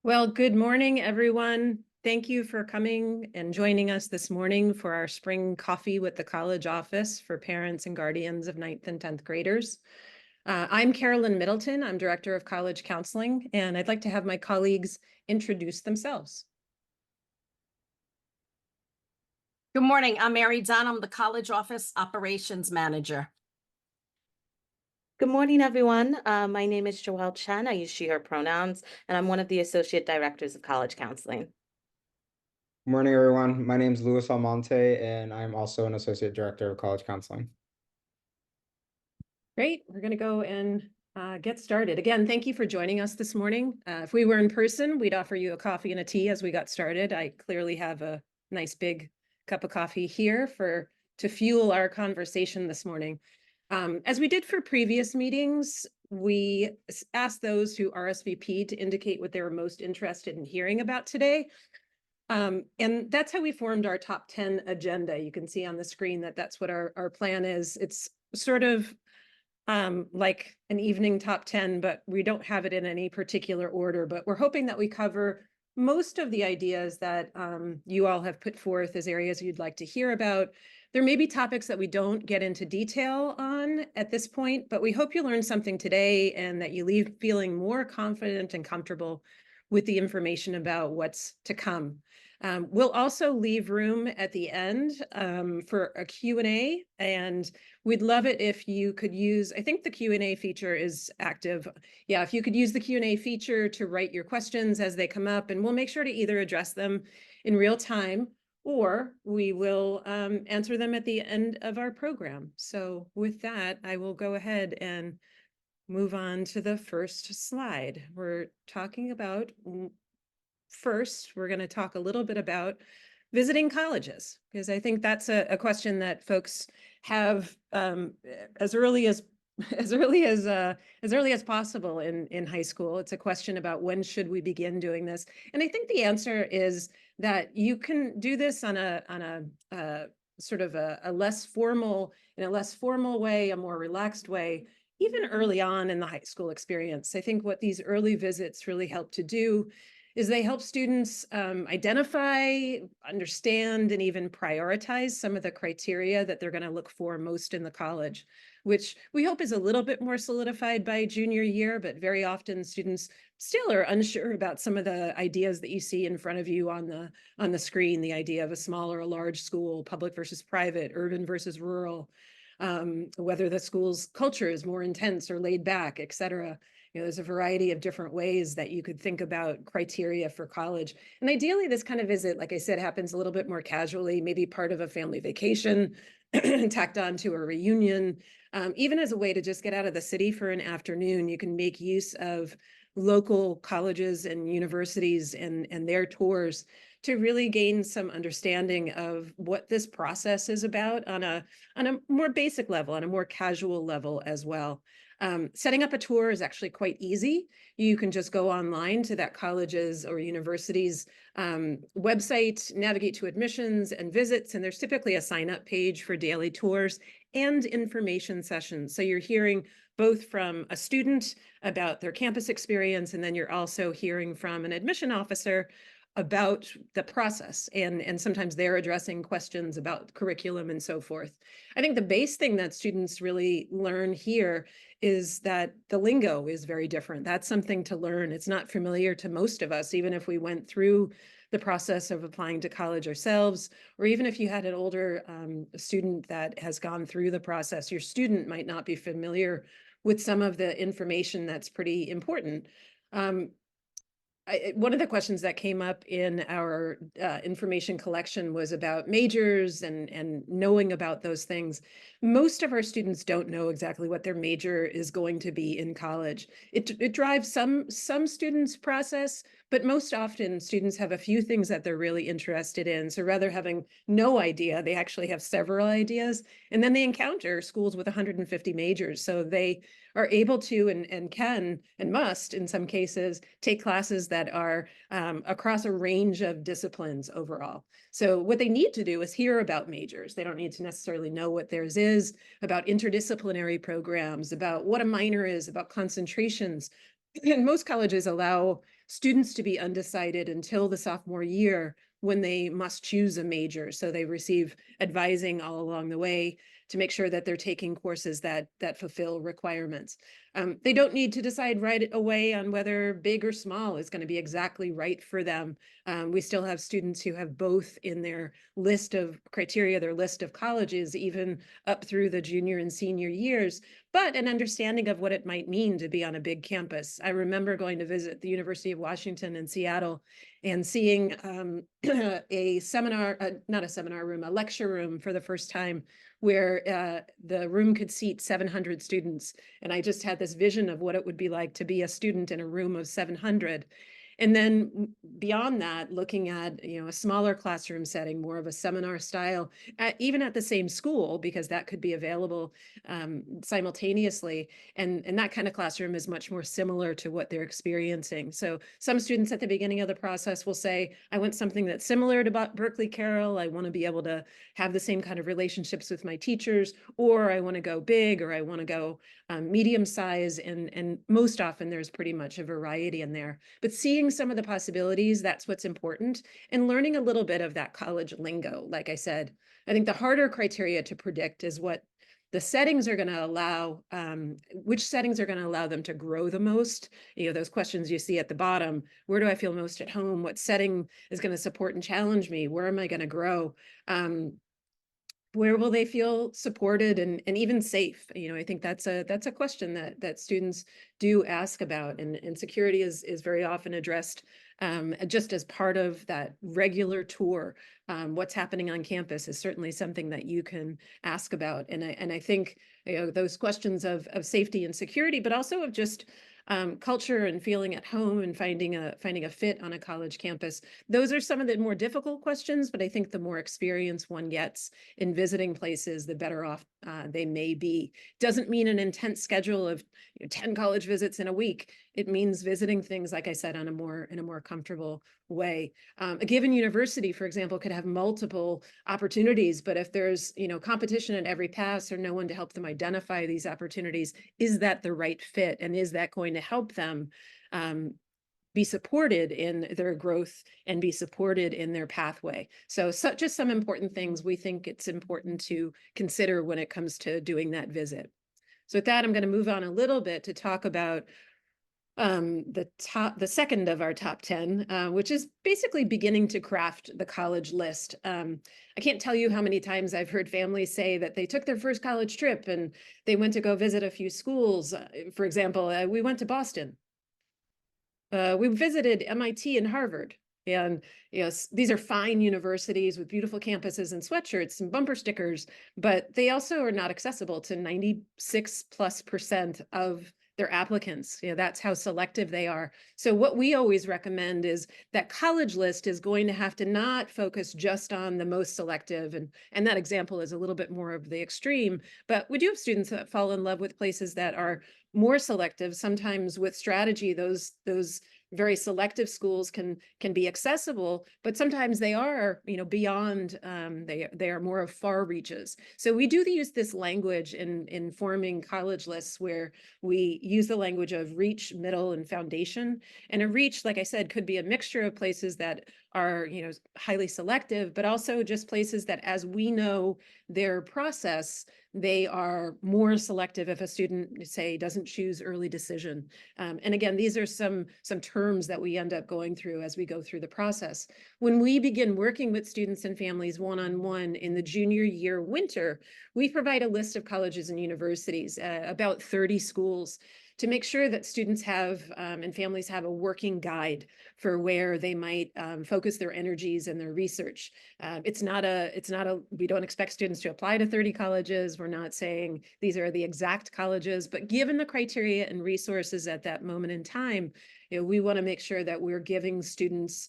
Well, good morning, everyone. Thank you for coming and joining us this morning for our spring coffee with the college office for parents and guardians of 9th and 10th graders. I'm Carolyn Middleton. I'm Director of College Counseling, and I'd like to have my colleagues introduce themselves. Good morning. I'm Mary Dunn. I'm the College Office Operations Manager. Good morning, everyone. My name is Joelle Chen. I use she, her pronouns, and I'm one of the Associate Directors of College Counseling. Good morning, everyone. My name is Luis Almonte, and I'm also an Associate Director of College Counseling. Great. We're going to go and get started. Again, thank you for joining us this morning. If we were in person, we'd offer you a coffee and a tea as we got started. I clearly have a nice big cup of coffee here to fuel our conversation this morning. As we did for previous meetings, we asked those who RSVP'd to indicate what they were most interested in hearing about today. And that's how we formed our top 10 agenda. You can see on the screen that that's what our plan is. It's sort of like an evening top 10, but we don't have it in any particular order. But we're hoping that we cover most of the ideas that you all have put forth as areas you'd like to hear about. There may be topics that we don't get into detail on at this point, but we hope you learned something today and that you leave feeling more confident and comfortable with the information about what's to come. We'll also leave room at the end for a Q&A, and we'd love it if you could use, I think the Q&A feature is active. Yeah, if you could use the Q&A feature to write your questions as they come up, and we'll make sure to either address them in real time or we will answer them at the end of our program. So with that, I will go ahead and move on to the first slide. We're talking about First, we're going to talk a little bit about visiting colleges, because I think that's a question that folks have as early as as early as possible in high school. It's a question about when should we begin doing this, and I think the answer is that you can do this on a sort of a less formal way, a more relaxed way, even early on in the high school experience. I think what these early visits really help to do is they help students identify, understand, and even prioritize some of the criteria that they're going to look for most in the college, which we hope is a little bit more solidified by junior year, but very often students still are unsure about some of the ideas that you see in front of you on the screen, the idea of a small or a large school, public versus private, urban versus rural, whether the school's culture is more intense or laid back, et cetera. There's a variety of different ways that you could think about criteria for college. And ideally, this kind of visit, like I said, happens a little bit more casually, maybe part of a family vacation, tacked on to a reunion, even as a way to just get out of the city for an afternoon. You can make use of local colleges and universities and their tours to really gain some understanding of what this process is about on a more basic level, on a more casual level as well. Setting up a tour is actually quite easy. You can just go online to that college's or university's website, navigate to admissions and visits, and there's typically a sign-up page for daily tours and information sessions. So you're hearing both from a student about their campus experience, and then you're also hearing from an admission officer about the process, and sometimes they're addressing questions about curriculum and so forth. I think the base thing that students really learn here is that the lingo is very different. That's something to learn. It's not familiar to most of us, even if we went through the process of applying to college ourselves, or even if you had an older student that has gone through the process, your student might not be familiar with some of the information that's pretty important. One of the questions that came up in our information collection was about majors and knowing about those things. Most of our students don't know exactly what their major is going to be in college. It drives some students' process, but most often students have a few things that they're really interested in. So rather having no idea, they actually have several ideas, and then they encounter schools with 150 majors. So they are able to and can and must, in some cases, take classes that are across a range of disciplines overall. So what they need to do is hear about majors. They don't need to necessarily know what theirs is, about interdisciplinary programs, about what a minor is, about concentrations. And most colleges allow students to be undecided until the sophomore year when they must choose a major. So they receive advising all along the way to make sure that they're taking courses that fulfill requirements. They don't need to decide right away on whether big or small is going to be exactly right for them. We still have students who have both in their list of criteria, their list of colleges, even up through the junior and senior years, but an understanding of what it might mean to be on a big campus. I remember going to visit the University of Washington in Seattle and seeing a seminar, not a seminar room, a lecture room for the first time, where the room could seat 700 students. And I just had this vision of what it would be like to be a student in a room of 700. And then beyond that, looking at, a smaller classroom setting, more of a seminar style, even at the same school, because that could be available simultaneously. And that kind of classroom is much more similar to what they're experiencing. So some students at the beginning of the process will say, I want something that's similar to Berkeley Carroll. I want to be able to have the same kind of relationships with my teachers, or I want to go big, or I want to go medium size. And most often there's pretty much a variety in there. But seeing some of the possibilities, that's what's important. And learning a little bit of that college lingo. Like I said, I think the harder criteria to predict is what the settings are going to allow, which settings are going to allow them to grow the most. Those questions you see at the bottom: where do I feel most at home? What setting is going to support and challenge me? Where am I going to grow? Where will they feel supported and even safe? I think that's a question that students do ask about, and security is very often addressed just as part of that regular tour. What's happening on campus is certainly something that you can ask about, and I think those questions of safety and security, but also of just culture and feeling at home and finding a fit on a college campus. Those are some of the more difficult questions, but I think the more experience one gets in visiting places, the better off they may be. Doesn't mean an intense schedule of 10 college visits in a week. It means visiting things, like I said, in a more comfortable way. A given university, for example, could have multiple opportunities, but if there's competition at every pass or no one to help them identify these opportunities, is that the right fit, and is that going to help them be supported in their growth and be supported in their pathway? So just some important things we think it's important to consider when it comes to doing that visit. So with that, I'm going to move on a little bit to talk about the second of our top 10, which is basically beginning to craft the college list. I can't tell you how many times I've heard families say that they took their first college trip and they went to go visit a few schools. For example, we went to Boston. We visited MIT and Harvard. And these are fine universities with beautiful campuses and sweatshirts and bumper stickers, but they also are not accessible to 96+% of their applicants. That's how selective they are. So what we always recommend is that college list is going to have to not focus just on the most selective, and that example is a little bit more of the extreme, but we do have students that fall in love with places that are more selective. Sometimes with strategy, those very selective schools can be accessible, but sometimes they are, beyond, they are more of far reaches. So we do use this language in forming college lists, where we use the language of reach, middle, and foundation. And a reach, like I said, could be a mixture of places that are, highly selective, but also just places that, as we know their process, they are more selective if a student, say, doesn't choose early decision. And again, these are some terms that we end up going through as we go through the process. When we begin working with students and families one-on-one in the junior year winter, we provide a list of colleges and universities, about 30 schools, to make sure that students have and families have a working guide for where they might focus their energies and their research. We don't expect students to apply to 30 colleges. We're not saying these are the exact colleges, but given the criteria and resources at that moment in time, we want to make sure that we're giving students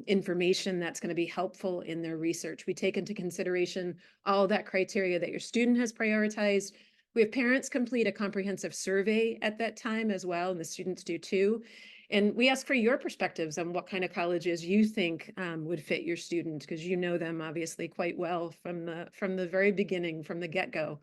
information that's going to be helpful in their research. We take into consideration all that criteria that your student has prioritized. We have parents complete a comprehensive survey at that time as well, and the students do too. And we ask for your perspectives on what kind of colleges you think would fit your student, because you know them obviously quite well from the very beginning, from the get-go.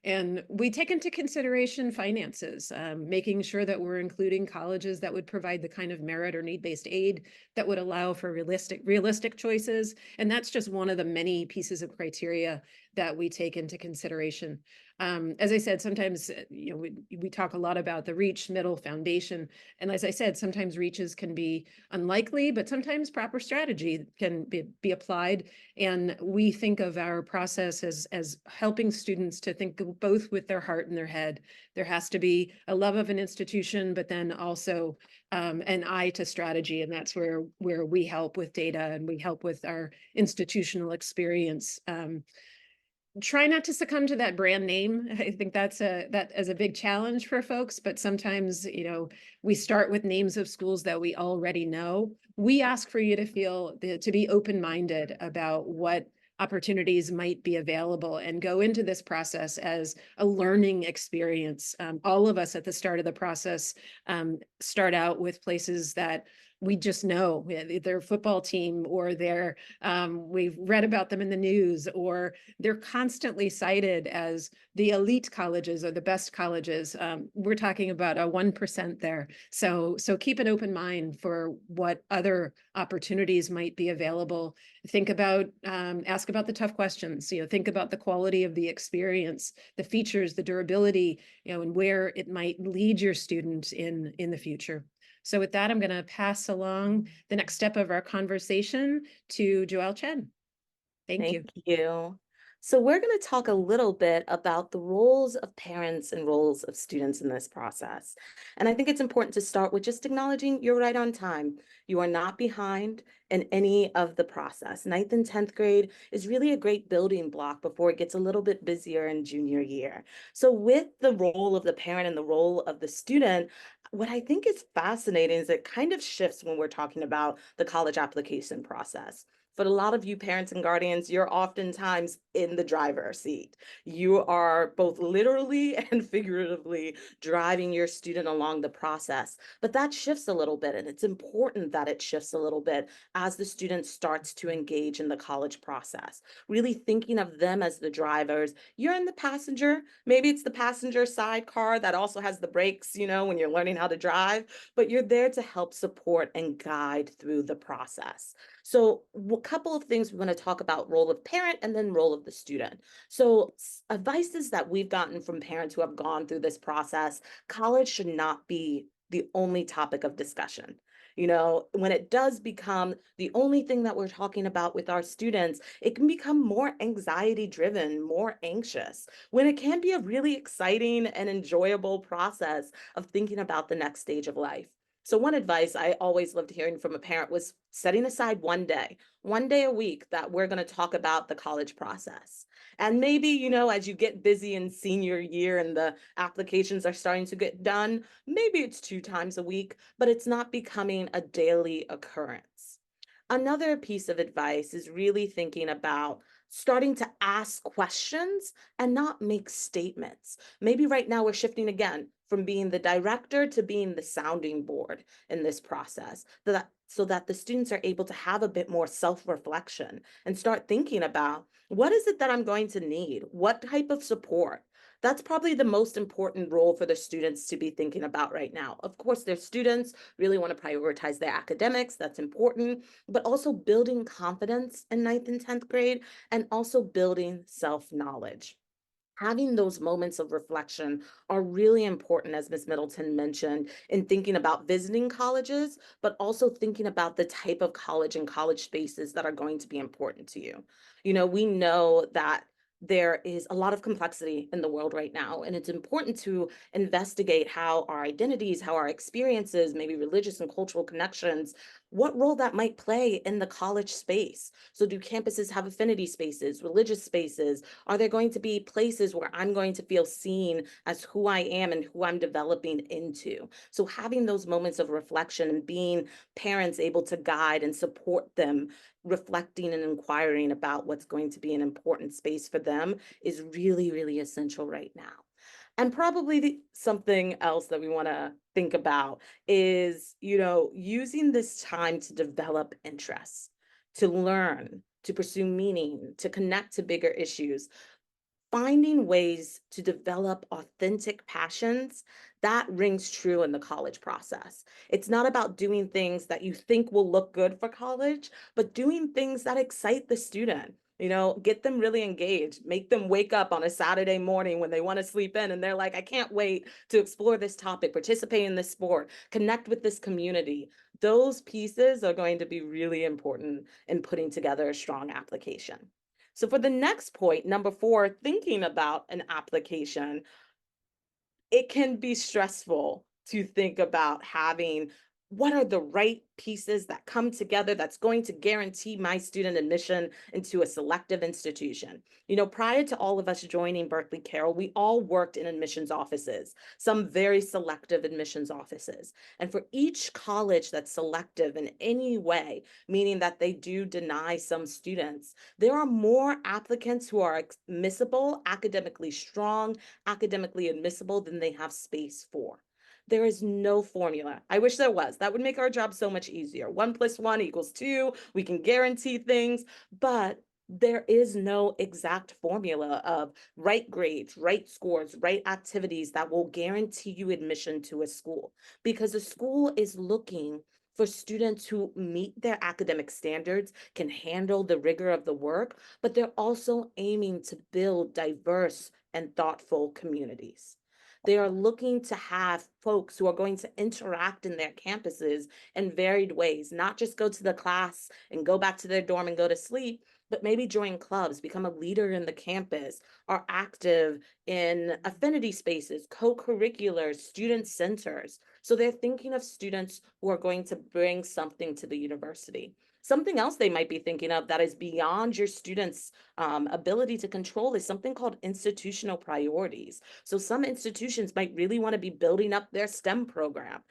And we take into consideration finances, making sure that we're including colleges that would provide the kind of merit or need-based aid that would allow for realistic choices. And that's just one of the many pieces of criteria that we take into consideration. As I said, sometimes we talk a lot about the reach, middle, foundation. And as I said, sometimes reaches can be unlikely, but sometimes proper strategy can be applied. And we think of our process as helping students to think both with their heart and their head. There has to be a love of an institution, but then also an eye to strategy. And that's where we help with data and we help with our institutional experience. Try not to succumb to that brand name. I think that is a big challenge for folks, but sometimes, we start with names of schools that we already know. We ask for you to be open-minded about what opportunities might be available and go into this process as a learning experience. All of us at the start of the process start out with places that we just know, their football team, or we've read about them in the news, or they're constantly cited as the elite colleges or the best colleges. We're talking about a 1% there. So keep an open mind for what other opportunities might be available. Think about, ask about the tough questions, think about the quality of the experience, the features, the durability, and where it might lead your student in the future. So with that, I'm going to pass along the next step of our conversation to Joelle Chen. Thank you. Thank you. So we're going to talk a little bit about the roles of parents and roles of students in this process. And I think it's important to start with just acknowledging you're right on time. You are not behind in any of the process. 9th and 10th grade is really a great building block before it gets a little bit busier in junior year. So with the role of the parent and the role of the student, what I think is fascinating is it kind of shifts when we're talking about the college application process. For a lot of you parents and guardians, you're oftentimes in the driver's seat. You are both literally and figuratively driving your student along the process. But that shifts a little bit, and it's important that it shifts a little bit as the student starts to engage in the college process. Really thinking of them as the drivers. You're in the passenger. Maybe it's the passenger sidecar that also has the brakes, when you're learning how to drive, but you're there to help support and guide through the process. So a couple of things we're going to talk about: role of parent and then role of the student. So advices that we've gotten from parents who have gone through this process: college should not be the only topic of discussion. When it does become the only thing that we're talking about with our students, it can become more anxiety driven, more anxious, when it can be a really exciting and enjoyable process of thinking about the next stage of life. So one advice I always loved hearing from a parent was setting aside one day a week that we're going to talk about the college process. And maybe, as you get busy in senior year and the applications are starting to get done, maybe it's 2 times a week, but it's not becoming a daily occurrence. Another piece of advice is really thinking about starting to ask questions and not make statements. Maybe right now we're shifting again from being the director to being the sounding board in this process, so that the students are able to have a bit more self-reflection and start thinking about, what is it that I'm going to need? What type of support? That's probably the most important role for the students to be thinking about right now. Of course, their students really want to prioritize their academics. That's important, but also building confidence in 9th and 10th grade, and also building self-knowledge. Having those moments of reflection are really important, as Ms. Middleton mentioned, in thinking about visiting colleges, but also thinking about the type of college and college spaces that are going to be important to you. We know that there is a lot of complexity in the world right now, and it's important to investigate how our identities, how our experiences, maybe religious and cultural connections, what role that might play in the college space. So do campuses have affinity spaces, religious spaces? Are there going to be places where I'm going to feel seen as who I am and who I'm developing into? So having those moments of reflection and being parents able to guide and support them, reflecting and inquiring about what's going to be an important space for them, is really, really essential right now. And probably something else that we want to think about is, using this time to develop interests, to learn, to pursue meaning, to connect to bigger issues. finding ways to develop authentic passions, that rings true in the college process. It's not about doing things that you think will look good for college, but doing things that excite the student. Get them really engaged, make them wake up on a Saturday morning when they want to sleep in and they're like, I can't wait to explore this topic, participate in this sport, connect with this community. Those pieces are going to be really important in putting together a strong application. So for the next point, number 4, thinking about an application, it can be stressful to think about having what are the right pieces that come together that's going to guarantee my student admission into a selective institution. Prior to all of us joining Berkeley Carroll, we all worked in admissions offices, some very selective admissions offices. And for each college that's selective in any way, meaning that they do deny some students, there are more applicants who are admissible, academically strong, academically admissible than they have space for. There is no formula. I wish there was. That would make our job so much easier. 1 + 1 = 2. We can guarantee things, but there is no exact formula of right grades, right scores, right activities that will guarantee you admission to a school, because a school is looking for students who meet their academic standards, can handle the rigor of the work, but they're also aiming to build diverse and thoughtful communities. They are looking to have folks who are going to interact in their campuses in varied ways, not just go to the class and go back to their dorm and go to sleep, but maybe join clubs, become a leader in the campus, are active in affinity spaces, co-curriculars, student centers. So they're thinking of students who are going to bring something to the university. Something else they might be thinking of that is beyond your students' ability to control is something called institutional priorities. So some institutions might really want to be building up their STEM program.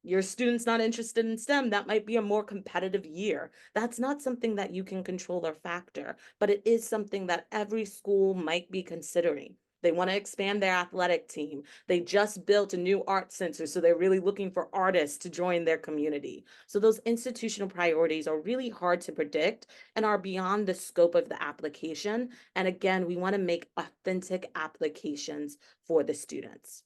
Your student's not interested in STEM, that might be a more competitive year. That's not something that you can control or factor, but it is something that every school might be considering. They want to expand their athletic team. They just built a new art center, so they're really looking for artists to join their community. So those institutional priorities are really hard to predict and are beyond the scope of the application. And again, we want to make authentic applications for the students.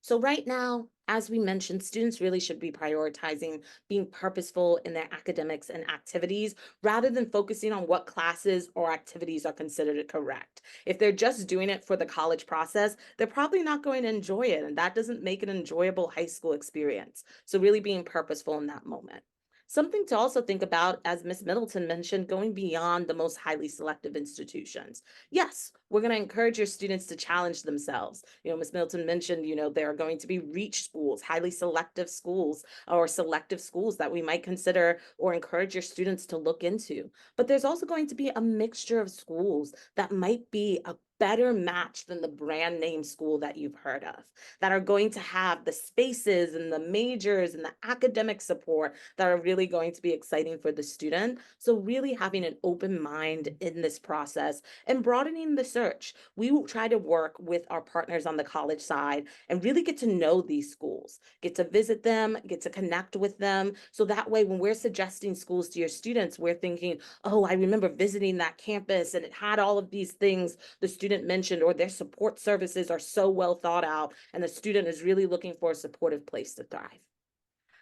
So right now, as we mentioned, students really should be prioritizing being purposeful in their academics and activities rather than focusing on what classes or activities are considered correct. If they're just doing it for the college process, they're probably not going to enjoy it, and that doesn't make an enjoyable high school experience. So really being purposeful in that moment. Something to also think about, as Ms. Middleton mentioned, going beyond the most highly selective institutions. Yes, we're going to encourage your students to challenge themselves. Ms. Middleton mentioned, there are going to be reach schools, highly selective schools, or selective schools that we might consider or encourage your students to look into. But there's also going to be a mixture of schools that might be a better match than the brand name school that you've heard of, that are going to have the spaces and the majors and the academic support that are really going to be exciting for the student. So really having an open mind in this process and broadening the search. We will try to work with our partners on the college side and really get to know these schools, get to visit them, get to connect with them. So that way, when we're suggesting schools to your students, we're thinking, oh, I remember visiting that campus and it had all of these things the student mentioned, or their support services are so well thought out and the student is really looking for a supportive place to thrive.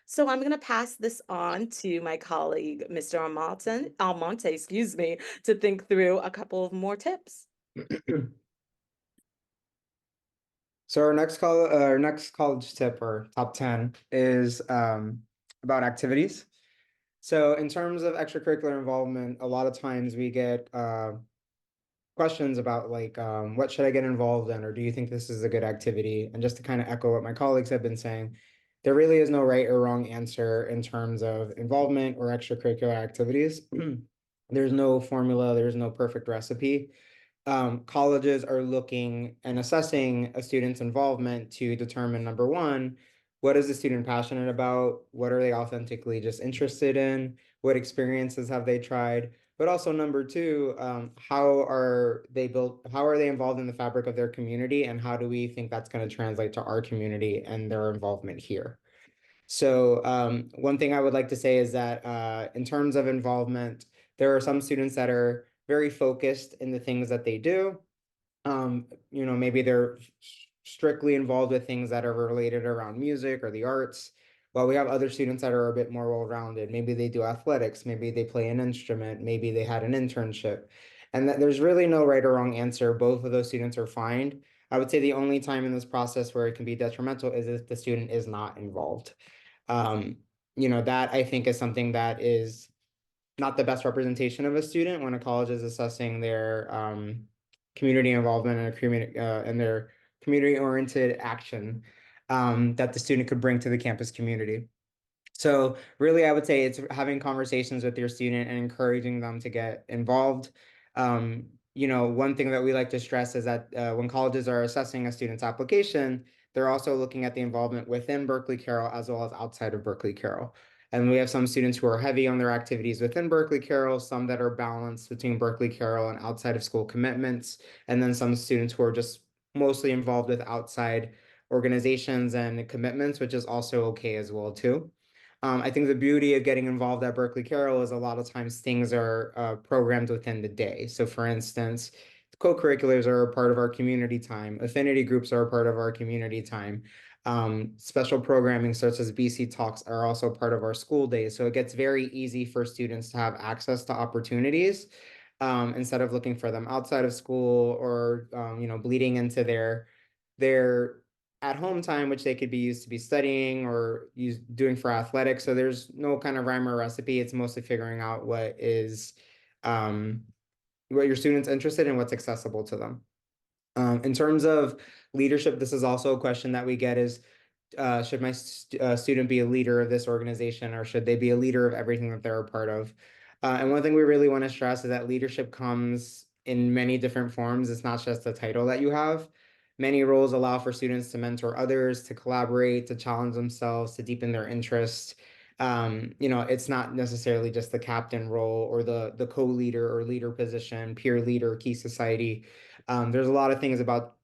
So I'm going to pass this on to my colleague, Mr. Almonte, to think through a couple of more tips. So our next college tip, or top 10, is about activities. So in terms of extracurricular involvement, a lot of times we get questions about like, what should I get involved in, or do you think this is a good activity? And just to kind of echo what my colleagues have been saying, there really is no right or wrong answer in terms of involvement or extracurricular activities. There's no formula, there's no perfect recipe. Colleges are looking and assessing a student's involvement to determine, number one, what is the student passionate about? What are they authentically just interested in? What experiences have they tried? But also number two, how are they involved in the fabric of their community, and how do we think that's going to translate to our community and their involvement here? So one thing I would like to say is that in terms of involvement, there are some students that are very focused in the things that they do. Maybe they're strictly involved with things that are related around music or the arts. While we have other students that are a bit more well-rounded. Maybe they do athletics, maybe they play an instrument, maybe they had an internship. And that there's really no right or wrong answer. Both of those students are fine. I would say the only time in this process where it can be detrimental is if the student is not involved. That I think is something that is not the best representation of a student when a college is assessing their community involvement and their community-oriented action that the student could bring to the campus community. So really, I would say it's having conversations with your student and encouraging them to get involved. One thing that we like to stress is that when colleges are assessing a student's application, they're also looking at the involvement within Berkeley Carroll as well as outside of Berkeley Carroll. And we have some students who are heavy on their activities within Berkeley Carroll, some that are balanced between Berkeley Carroll and outside of school commitments, and then some students who are just mostly involved with outside organizations and commitments, which is also okay as well too. I think the beauty of getting involved at Berkeley Carroll is a lot of times things are programmed within the day. So for instance, co-curriculars are a part of our community time. Affinity groups are a part of our community time. Special programming such as BC Talks are also part of our school days. So it gets very easy for students to have access to opportunities instead of looking for them outside of school or bleeding into their at-home time, which they could be used to be studying or doing for athletics. So there's no kind of rhyme or recipe. It's mostly figuring out what your student's interested in, what's accessible to them. In terms of leadership, this is also a question that we get is, should my student be a leader of this organization, or should they be a leader of everything that they're a part of? And one thing we really want to stress is that leadership comes in many different forms. It's not just the title that you have. Many roles allow for students to mentor others, to collaborate, to challenge themselves, to deepen their interest. It's not necessarily just the captain role or the co-leader or leader position, peer leader, key society. There's a lot of things about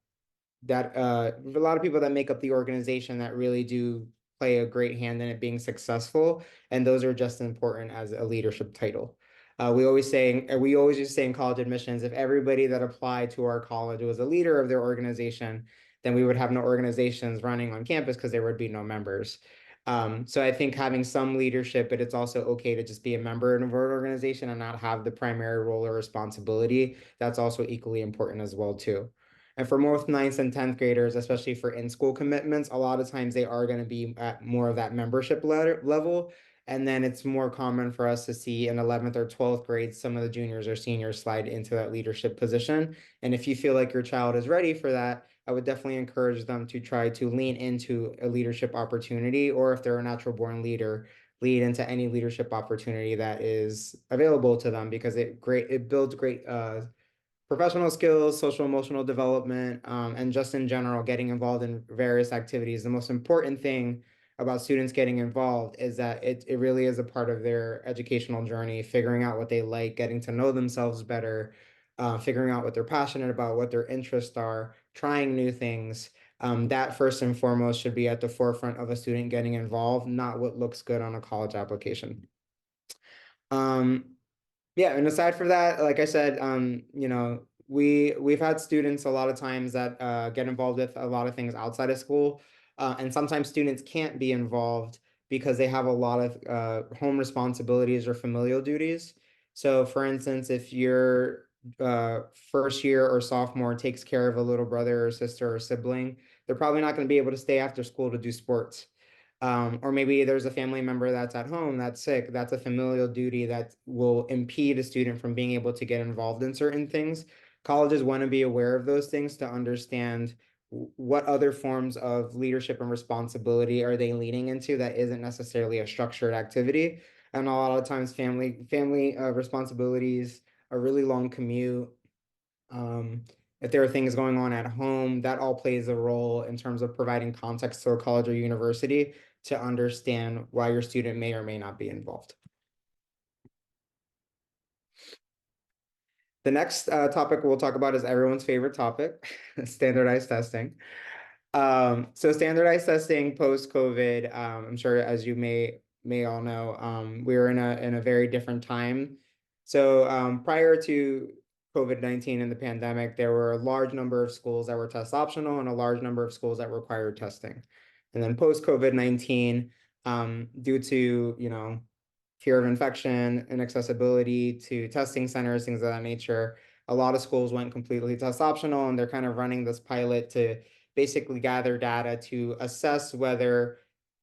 that, a lot of people that make up the organization that really do play a great hand in it being successful, and those are just as important as a leadership title. We always used to say in college admissions, if everybody that applied to our college was a leader of their organization, then we would have no organizations running on campus because there would be no members. So I think having some leadership, but it's also okay to just be a member of an organization and not have the primary role or responsibility. That's also equally important as well too. And for most 9th and 10th graders, especially for in-school commitments, a lot of times they are going to be at more of that membership level. And then it's more common for us to see in 11th or 12th grade, some of the juniors or seniors slide into that leadership position. And if you feel like your child is ready for that, I would definitely encourage them to try to lean into a leadership opportunity, or if they're a natural born leader, lead into any leadership opportunity that is available to them, because it builds great professional skills, social emotional development, and just in general, getting involved in various activities. The most important thing about students getting involved is that it really is a part of their educational journey, figuring out what they like, getting to know themselves better, figuring out what they're passionate about, what their interests are, trying new things. That first and foremost should be at the forefront of a student getting involved, not what looks good on a college application. Yeah, and aside from that, like I said, we've had students a lot of times that get involved with a lot of things outside of school, and sometimes students can't be involved because they have a lot of home responsibilities or familial duties. So, for instance, if your first year or sophomore takes care of a little brother or sister or sibling, they're probably not going to be able to stay after school to do sports. Or maybe there's a family member that's at home that's sick. That's a familial duty that will impede a student from being able to get involved in certain things. Colleges want to be aware of those things to understand what other forms of leadership and responsibility are they leaning into that isn't necessarily a structured activity. And a lot of times family responsibilities, a really long commute, if there are things going on at home, that all plays a role in terms of providing context to a college or university to understand why your student may or may not be involved. The next topic we'll talk about is everyone's favorite topic, standardized testing. So standardized testing post-COVID, I'm sure as you may all know, we were in a very different time. So prior to COVID-19 and the pandemic, there were a large number of schools that were test optional and a large number of schools that required testing. And then post COVID-19, due to, fear of infection, inaccessibility to testing centers, things of that nature, a lot of schools went completely test optional, and they're kind of running this pilot to basically gather data to assess whether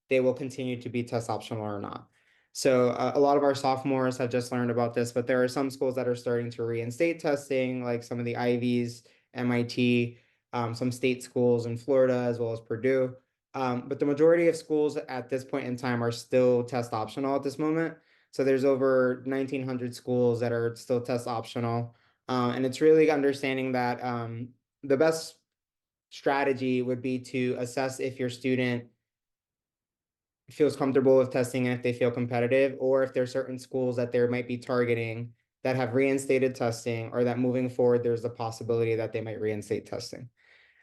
they will continue to be test optional or not. So a lot of our sophomores have just learned about this, but there are some schools that are starting to reinstate testing, like some of the Ivies, MIT, some state schools in Florida, as well as Purdue. But the majority of schools at this point in time are still test optional at this moment. So there's over 1,900 schools that are still test optional. And it's really understanding that the best strategy would be to assess if your student feels comfortable with testing and if they feel competitive, or if there's certain schools that they might be targeting that have reinstated testing, or that moving forward, there's a possibility that they might reinstate testing.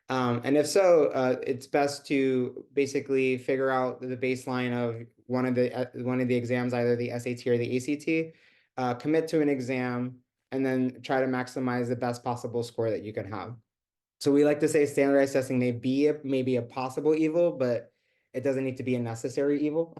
And if so, it's best to basically figure out the baseline of one of the exams, either the SAT or the ACT, commit to an exam, and then try to maximize the best possible score that you can have. So we like to say standardized testing may be a possible evil, but it doesn't need to be a necessary evil.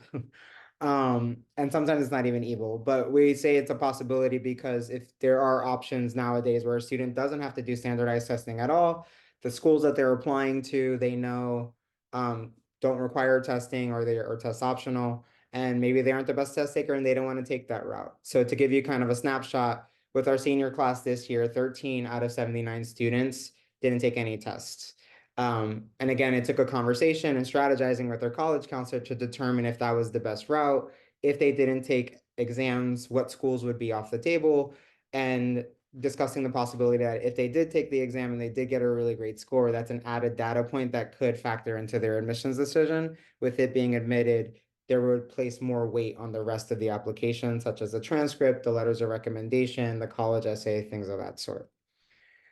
And sometimes it's not even evil, but we say it's a possibility because if there are options nowadays where a student doesn't have to do standardized testing at all, the schools that they're applying to, they know don't require testing, or they are test optional, and maybe they aren't the best test taker and they don't want to take that route. So to give you kind of a snapshot, with our senior class this year, 13 out of 79 students didn't take any tests. And again, it took a conversation and strategizing with their college counselor to determine if that was the best route. If they didn't take exams, what schools would be off the table, and discussing the possibility that if they did take the exam and they did get a really great score, that's an added data point that could factor into their admissions decision. With it being admitted, there would place more weight on the rest of the application, such as the transcript, the letters of recommendation, the college essay, things of that sort.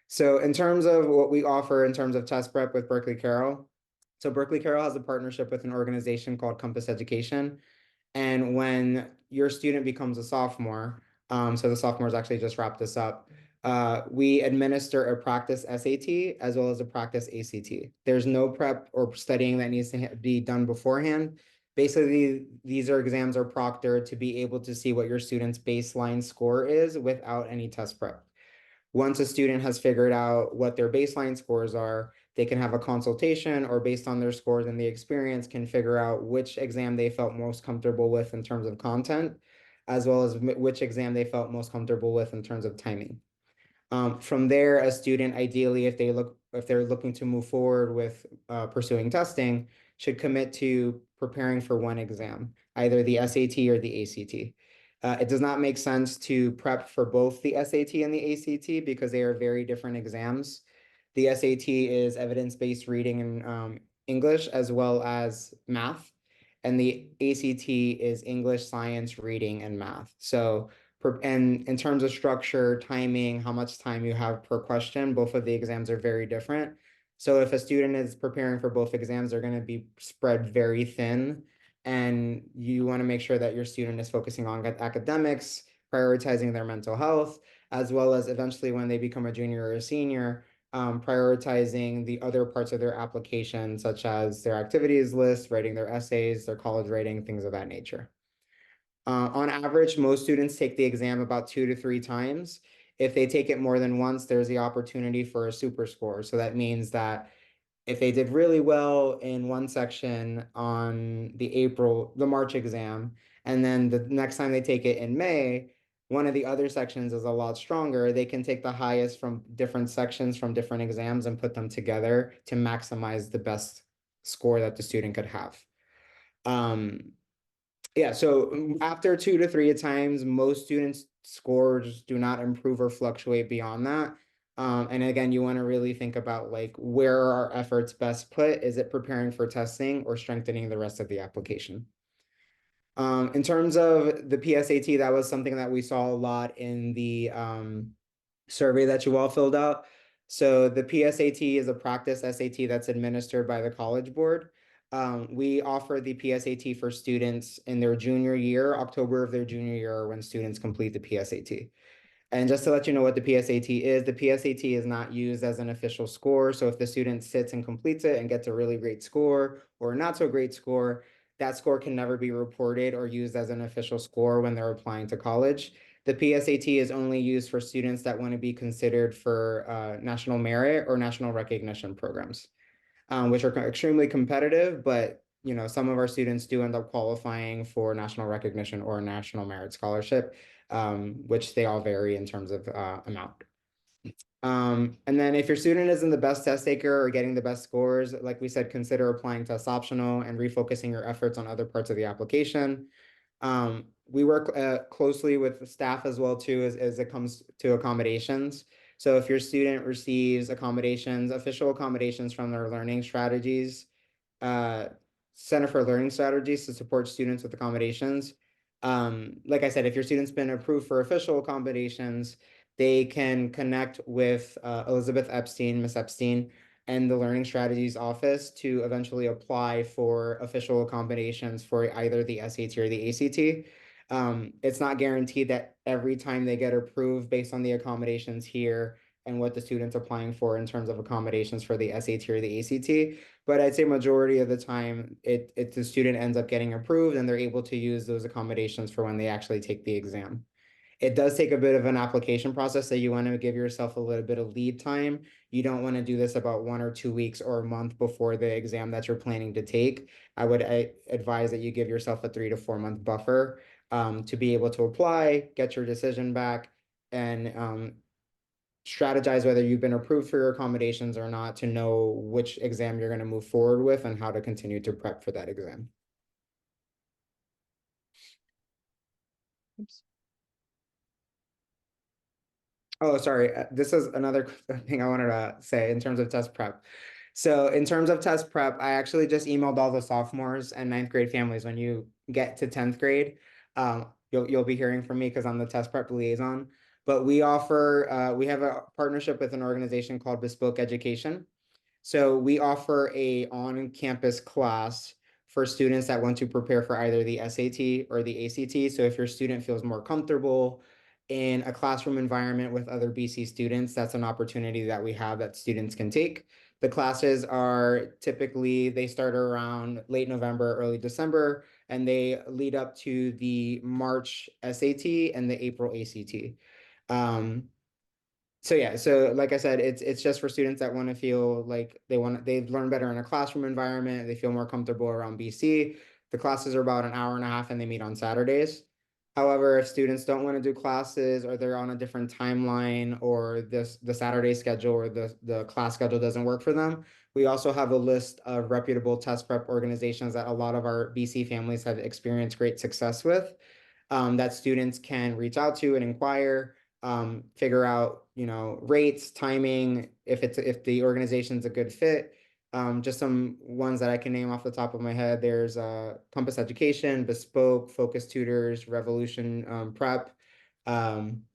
So in terms of what we offer in terms of test prep with Berkeley Carroll, so Berkeley Carroll has a partnership with an organization called Compass Education. And when your student becomes a sophomore, so the sophomores actually just wrapped this up, we administer a practice SAT as well as a practice ACT. There's no prep or studying that needs to be done beforehand. Basically, these exams are proctored to be able to see what your student's baseline score is without any test prep. Once a student has figured out what their baseline scores are, they can have a consultation, or based on their scores and the experience, can figure out which exam they felt most comfortable with in terms of content, as well as which exam they felt most comfortable with in terms of timing. From there, a student, ideally, if they're looking to move forward with pursuing testing, should commit to preparing for one exam, either the SAT or the ACT. It does not make sense to prep for both the SAT and the ACT because they are very different exams. The SAT is evidence-based reading and English, as well as math, and the ACT is English, science, reading, and math. So, and in terms of structure, timing, how much time you have per question, both of the exams are very different. So if a student is preparing for both exams, they're going to be spread very thin. And you want to make sure that your student is focusing on academics, prioritizing their mental health, as well as eventually when they become a junior or a senior, prioritizing the other parts of their application, such as their activities list, writing their essays, their college writing, things of that nature. On average, most students take the exam about 2 to 3 times. If they take it more than once, there's the opportunity for a super score. So that means that if they did really well in one section on the March exam, and then the next time they take it in May, one of the other sections is a lot stronger, they can take the highest from different sections from different exams and put them together to maximize the best score that the student could have. Yeah, so after 2 to 3 times, most students' scores do not improve or fluctuate beyond that. And again, you want to really think about like, where are our efforts best put? Is it preparing for testing or strengthening the rest of the application? In terms of the PSAT, that was something that we saw a lot in the survey that you all filled out. So the PSAT is a practice SAT that's administered by the College Board. We offer the PSAT for students in their junior year, October of their junior year, when students complete the PSAT. And just to let you know what the PSAT is, the PSAT is not used as an official score. So if the student sits and completes it and gets a really great score or not so great score, that score can never be reported or used as an official score when they're applying to college. The PSAT is only used for students that want to be considered for national merit or national recognition programs, which are extremely competitive, but some of our students do end up qualifying for national recognition or national merit scholarship, which they all vary in terms of amount. And then if your student isn't the best test taker or getting the best scores, like we said, consider applying test optional and refocusing your efforts on other parts of the application. We work closely with the staff as well too, as it comes to accommodations. So if your student receives accommodations, official accommodations from their learning strategies, Center for Learning Strategies to support students with accommodations. Like I said, if your student's been approved for official accommodations, they can connect with Elizabeth Epstein, Miss Epstein, and the Learning Strategies office to eventually apply for official accommodations for either the SAT or the ACT. It's not guaranteed that every time they get approved based on the accommodations here and what the student's applying for in terms of accommodations for the SAT or the ACT, but I'd say majority of the time the student ends up getting approved and they're able to use those accommodations for when they actually take the exam. It does take a bit of an application process, so you want to give yourself a little bit of lead time. You don't want to do this about 1 or 2 weeks or a month before the exam that you're planning to take. I would advise that you give yourself a 3 to 4 month buffer to be able to apply, get your decision back, and strategize whether you've been approved for your accommodations or not to know which exam you're going to move forward with and how to continue to prep for that exam. Oops. Oh, sorry. This is another thing I wanted to say in terms of test prep. So in terms of test prep, I actually just emailed all the sophomores and 9th grade families. When you get to 10th grade, you'll be hearing from me because I'm the test prep liaison. But we offer, we have a partnership with an organization called Bespoke Education. So we offer a on-campus class for students that want to prepare for either the SAT or the ACT. So if your student feels more comfortable in a classroom environment with other BC students, that's an opportunity that we have that students can take. The classes are typically, they start around late November, early December, and they lead up to the March SAT and the April ACT. So yeah, so like I said, it's just for students that want to feel like they've learned better in a classroom environment, they feel more comfortable around BC. The classes are about an hour and a half and they meet on Saturdays. However, if students don't want to do classes or they're on a different timeline or the Saturday schedule or the class schedule doesn't work for them, we also have a list of reputable test prep organizations that a lot of our BC families have experienced great success with, that students can reach out to and inquire, figure out, rates, timing, if the organization's a good fit. Just some ones that I can name off the top of my head. There's Compass Education, Bespoke, Focus Tutors, Revolution Prep,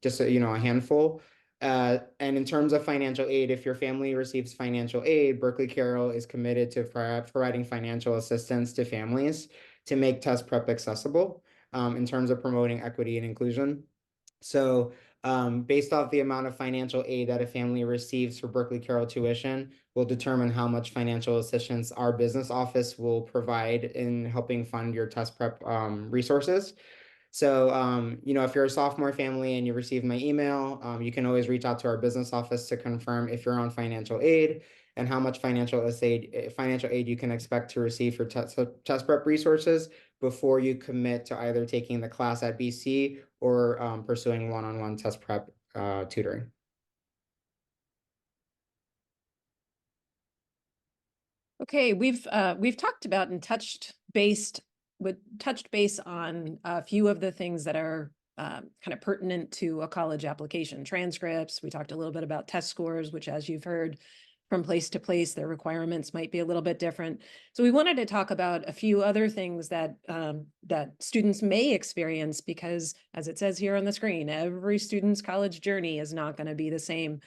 just a handful. And in terms of financial aid, if your family receives financial aid, Berkeley Carroll is committed to providing financial assistance to families to make test prep accessible, in terms of promoting equity and inclusion. So based off the amount of financial aid that a family receives for Berkeley Carroll tuition will determine how much financial assistance our business office will provide in helping fund your test prep resources. So, if you're a sophomore family and you receive my email, you can always reach out to our business office to confirm if you're on financial aid and how much financial aid you can expect to receive for test prep resources before you commit to either taking the class at BC or pursuing one-on-one test prep tutoring. Okay, we've talked about and touched base on a few of the things that are kind of pertinent to a college application. Transcripts. We talked a little bit about test scores, which, as you've heard, from place to place, their requirements might be a little bit different. So we wanted to talk about a few other things that that students may experience, because as it says here on the screen, every student's college journey is not going to be the same.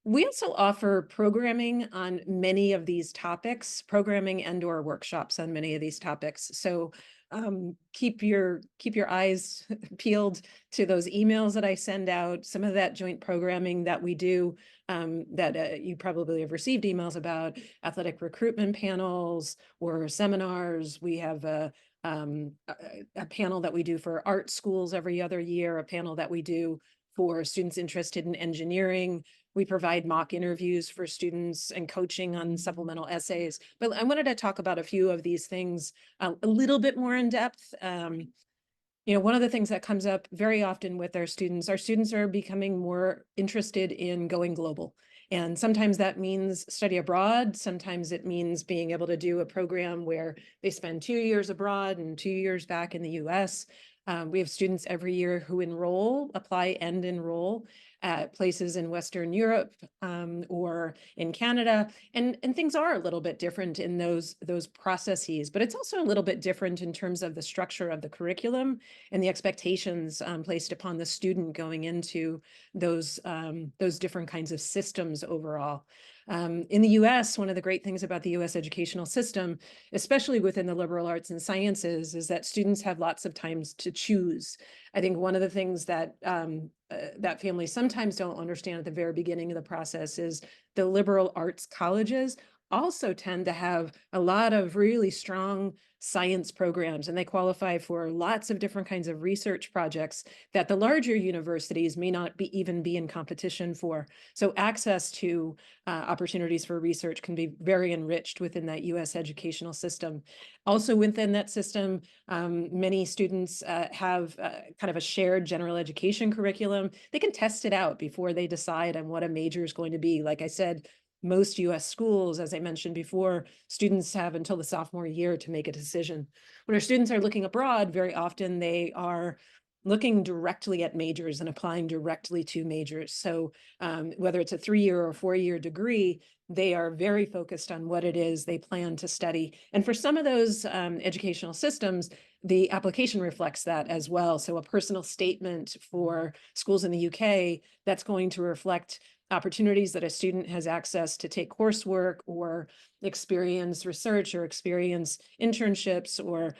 We also offer programming on many of these topics, programming and/or workshops on many of these topics. So keep your eyes peeled to those emails that I send out, some of that joint programming that we do, that you probably have received emails about, athletic recruitment panels or seminars. We have a panel that we do for art schools every other year, a panel that we do for students interested in engineering. We provide mock interviews for students and coaching on supplemental essays. But I wanted to talk about a few of these things a little bit more in depth. One of the things that comes up very often with our students are becoming more interested in going global. And sometimes that means study abroad. Sometimes it means being able to do a program where they spend 2 years abroad and 2 years back in the US. We have students every year who apply and enroll at places in Western Europe or in Canada. And things are a little bit different in those processes, but it's also a little bit different in terms of the structure of the curriculum and the expectations placed upon the student going into those different kinds of systems overall. In the US, one of the great things about the US educational system, especially within the liberal arts and sciences, is that students have lots of times to choose. I think one of the things that that families sometimes don't understand at the very beginning of the process is the liberal arts colleges also tend to have a lot of really strong science programs, and they qualify for lots of different kinds of research projects that the larger universities may not even be in competition for. So access to opportunities for research can be very enriched within that US educational system. Also within that system, many students have kind of a shared general education curriculum. They can test it out before they decide on what a major is going to be. Like I said, most US schools, as I mentioned before, students have until the sophomore year to make a decision. When our students are looking abroad, very often they are looking directly at majors and applying directly to majors. So whether it's a 3-year or 4-year degree, they are very focused on what it is they plan to study. And for some of those educational systems, the application reflects that as well. So a personal statement for schools in the UK, that's going to reflect opportunities that a student has access to take coursework or experience research or experience internships or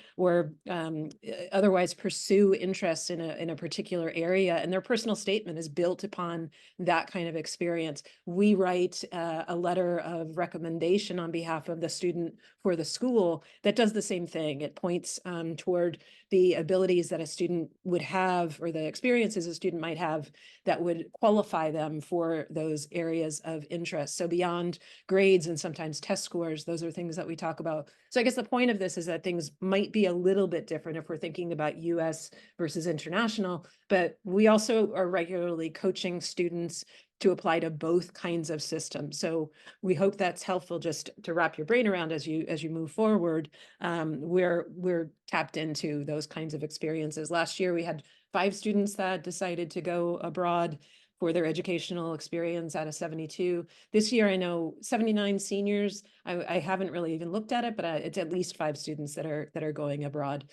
otherwise pursue interests in a particular area. And their personal statement is built upon that kind of experience. We write a letter of recommendation on behalf of the student for the school that does the same thing. It points toward the abilities that a student would have or the experiences a student might have that would qualify them for those areas of interest. So beyond grades and sometimes test scores, those are things that we talk about. So I guess the point of this is that things might be a little bit different if we're thinking about US versus international, but we also are regularly coaching students to apply to both kinds of systems. So we hope that's helpful just to wrap your brain around as you move forward. We're tapped into those kinds of experiences. Last year, we had 5 students that decided to go abroad for their educational experience out of 72. This year, I know 79 seniors. I haven't really even looked at it, but it's at least 5 students that are going abroad.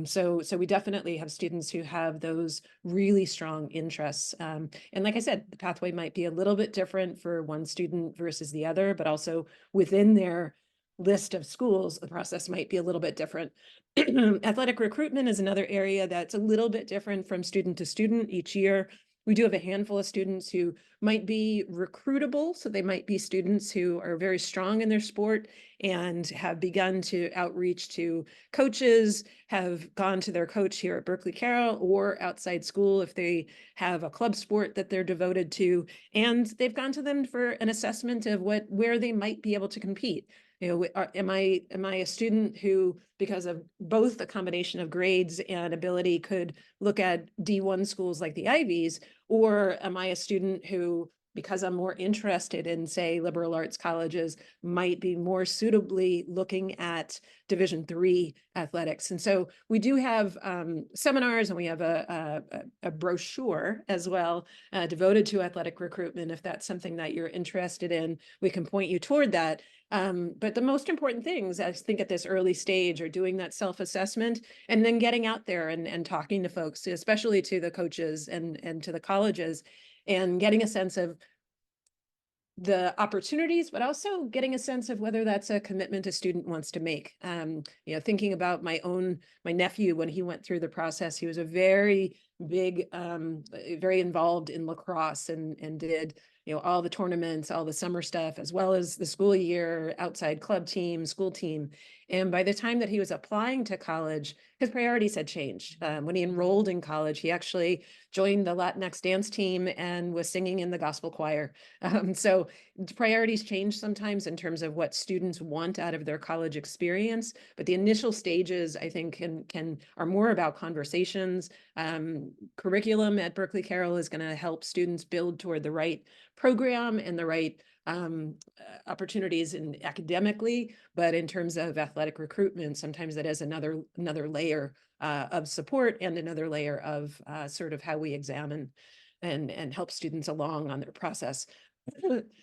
So we definitely have students who have those really strong interests. And like I said, the pathway might be a little bit different for one student versus the other, but also within their list of schools, the process might be a little bit different. Athletic recruitment is another area that's a little bit different from student to student each year. We do have a handful of students who might be recruitable. So they might be students who are very strong in their sport and have begun to outreach to coaches, have gone to their coach here at Berkeley Carroll or outside school if they have a club sport that they're devoted to. And they've gone to them for an assessment of where they might be able to compete. Am I a student who, because of both a combination of grades and ability, could look at D1 schools like the Ivies, or am I a student who, because I'm more interested in, say, liberal arts colleges, might be more suitably looking at Division III athletics? And so we do have seminars, and we have a brochure as well devoted to athletic recruitment. If that's something that you're interested in, we can point you toward that. But the most important things, I think, at this early stage are doing that self-assessment and then getting out there and talking to folks, especially to the coaches and to the colleges, and getting a sense of the opportunities, but also getting a sense of whether that's a commitment a student wants to make. Thinking about my nephew, when he went through the process, he was a very big, very involved in lacrosse and did, all the tournaments, all the summer stuff, as well as the school year, outside club team, school team. And by the time that he was applying to college, his priorities had changed. When he enrolled in college, he actually joined the Latinx dance team and was singing in the gospel choir. So priorities change sometimes in terms of what students want out of their college experience, but the initial stages, I think, are more about conversations. Curriculum at Berkeley Carroll is going to help students build toward the right program and the right opportunities academically, but in terms of athletic recruitment, sometimes that is another layer of support and another layer of sort of how we examine and help students along on their process.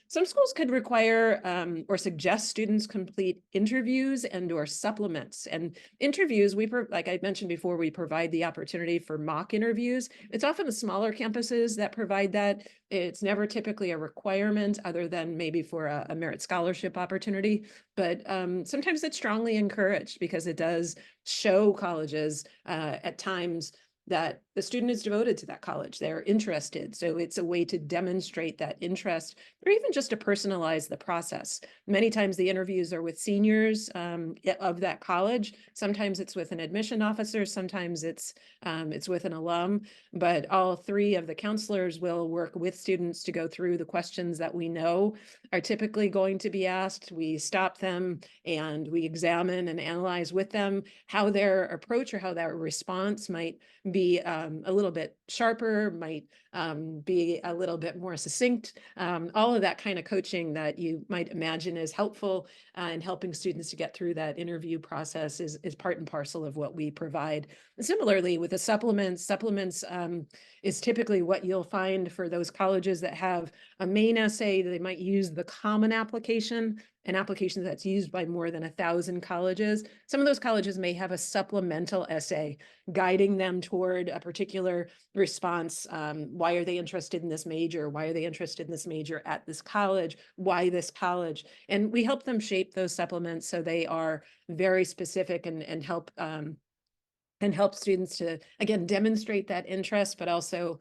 Some schools could require or suggest students complete interviews and/or supplements. And interviews, like I mentioned before, we provide the opportunity for mock interviews. It's often the smaller campuses that provide that. It's never typically a requirement other than maybe for a merit scholarship opportunity. But sometimes it's strongly encouraged because it does show colleges at times that the student is devoted to that college. They're interested. So it's a way to demonstrate that interest or even just to personalize the process. Many times the interviews are with seniors of that college. Sometimes it's with an admission officer. Sometimes it's with an alum, but all three of the counselors will work with students to go through the questions that we know are typically going to be asked. We stop them and we examine and analyze with them how their approach or how their response might be a little bit sharper, might be a little bit more succinct. All of that kind of coaching that you might imagine is helpful in helping students to get through that interview process is part and parcel of what we provide. And similarly, with the supplements is typically what you'll find for those colleges that have a main essay. They might use the Common Application, an application that's used by more than 1,000 colleges. Some of those colleges may have a supplemental essay guiding them toward a particular response. Why are they interested in this major? Why are they interested in this major at this college? Why this college? And we help them shape those supplements so they are very specific and help students to, again, demonstrate that interest, but also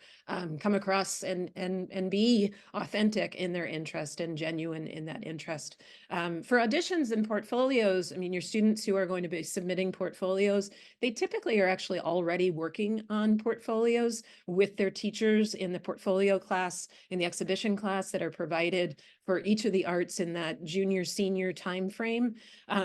come across and be authentic in their interest and genuine in that interest. For auditions and portfolios, I mean, your students who are going to be submitting portfolios, they typically are actually already working on portfolios with their teachers in the portfolio class, in the exhibition class that are provided for each of the arts in that junior, senior timeframe.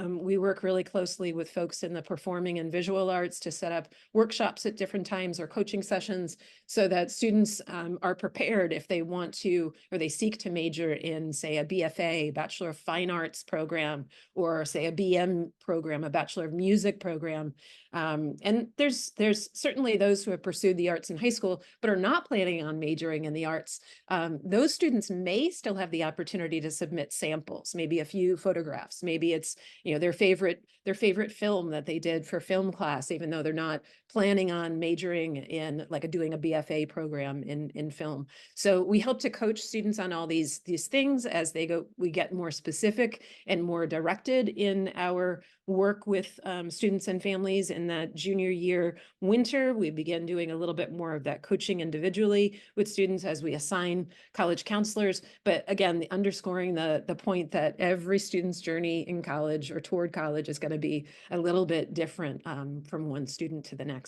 We work really closely with folks in the performing and visual arts to set up workshops at different times or coaching sessions so that students are prepared if they want to, or they seek to major in, say, a BFA, Bachelor of Fine Arts program, or say a BM program, a Bachelor of Music program. And there's certainly those who have pursued the arts in high school, but are not planning on majoring in the arts. Those students may still have the opportunity to submit samples, maybe a few photographs, maybe it's, their favorite film that they did for film class, even though they're not planning on majoring in doing a BFA program in film. So we help to coach students on all these things as we get more specific and more directed in our work with students and families. In that junior year winter, we begin doing a little bit more of that coaching individually with students as we assign college counselors. But again, underscoring the point that every student's journey in college or toward college is going to be a little bit different from one student to the next.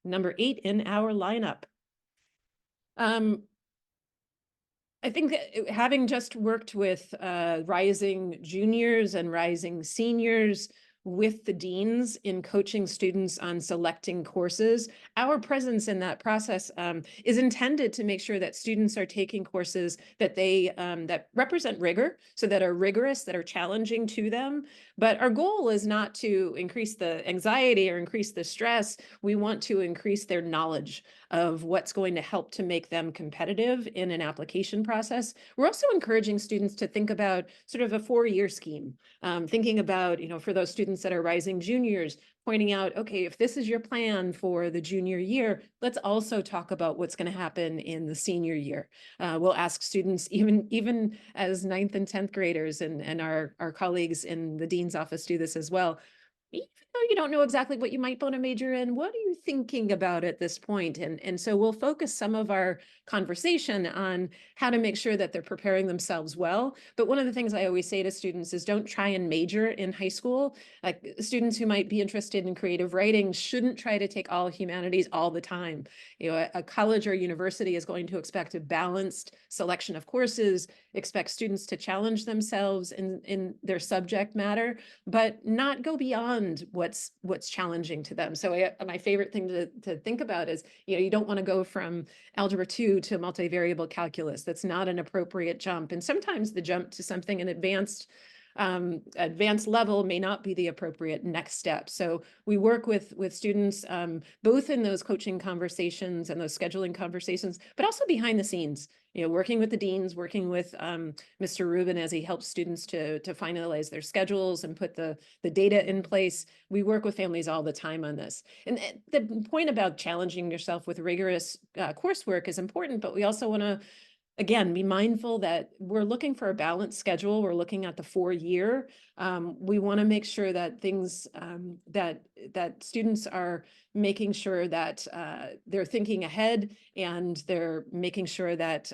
Number 8 in our lineup. I think that having just worked with rising juniors and rising seniors with the deans in coaching students on selecting courses, our presence in that process is intended to make sure that students are taking courses that that represent rigor, so that are rigorous, that are challenging to them. But our goal is not to increase the anxiety or increase the stress. We want to increase their knowledge of what's going to help to make them competitive in an application process. We're also encouraging students to think about sort of a 4-year scheme, thinking about, for those students that are rising juniors, pointing out, okay, if this is your plan for the junior year, let's also talk about what's going to happen in the senior year. We'll ask students, even as 9th and 10th graders, and our colleagues in the dean's office do this as well. Even though you don't know exactly what you might want to major in, what are you thinking about at this point? And so we'll focus some of our conversation on how to make sure that they're preparing themselves well. But one of the things I always say to students is don't try and major in high school. Like students who might be interested in creative writing shouldn't try to take all humanities all the time. You know, a college or university is going to expect a balanced selection of courses, expect students to challenge themselves in their subject matter, but not go beyond what's challenging to them. So my favorite thing to think about is, you know, you don't want to go from algebra 2 to multivariable calculus. That's not an appropriate jump. And sometimes the jump to something in advanced level may not be the appropriate next step. So we work with students both in those coaching conversations and those scheduling conversations, but also behind the scenes, you know, working with the deans, working with Mr. Rubin as he helps students to finalize their schedules and put the data in place. We work with families all the time on this. And the point about challenging yourself with rigorous coursework is important, but we also want to, again, be mindful that we're looking for a balanced schedule. We're looking at the 4-year. We want to make sure that things that students are making sure that they're thinking ahead, and they're making sure that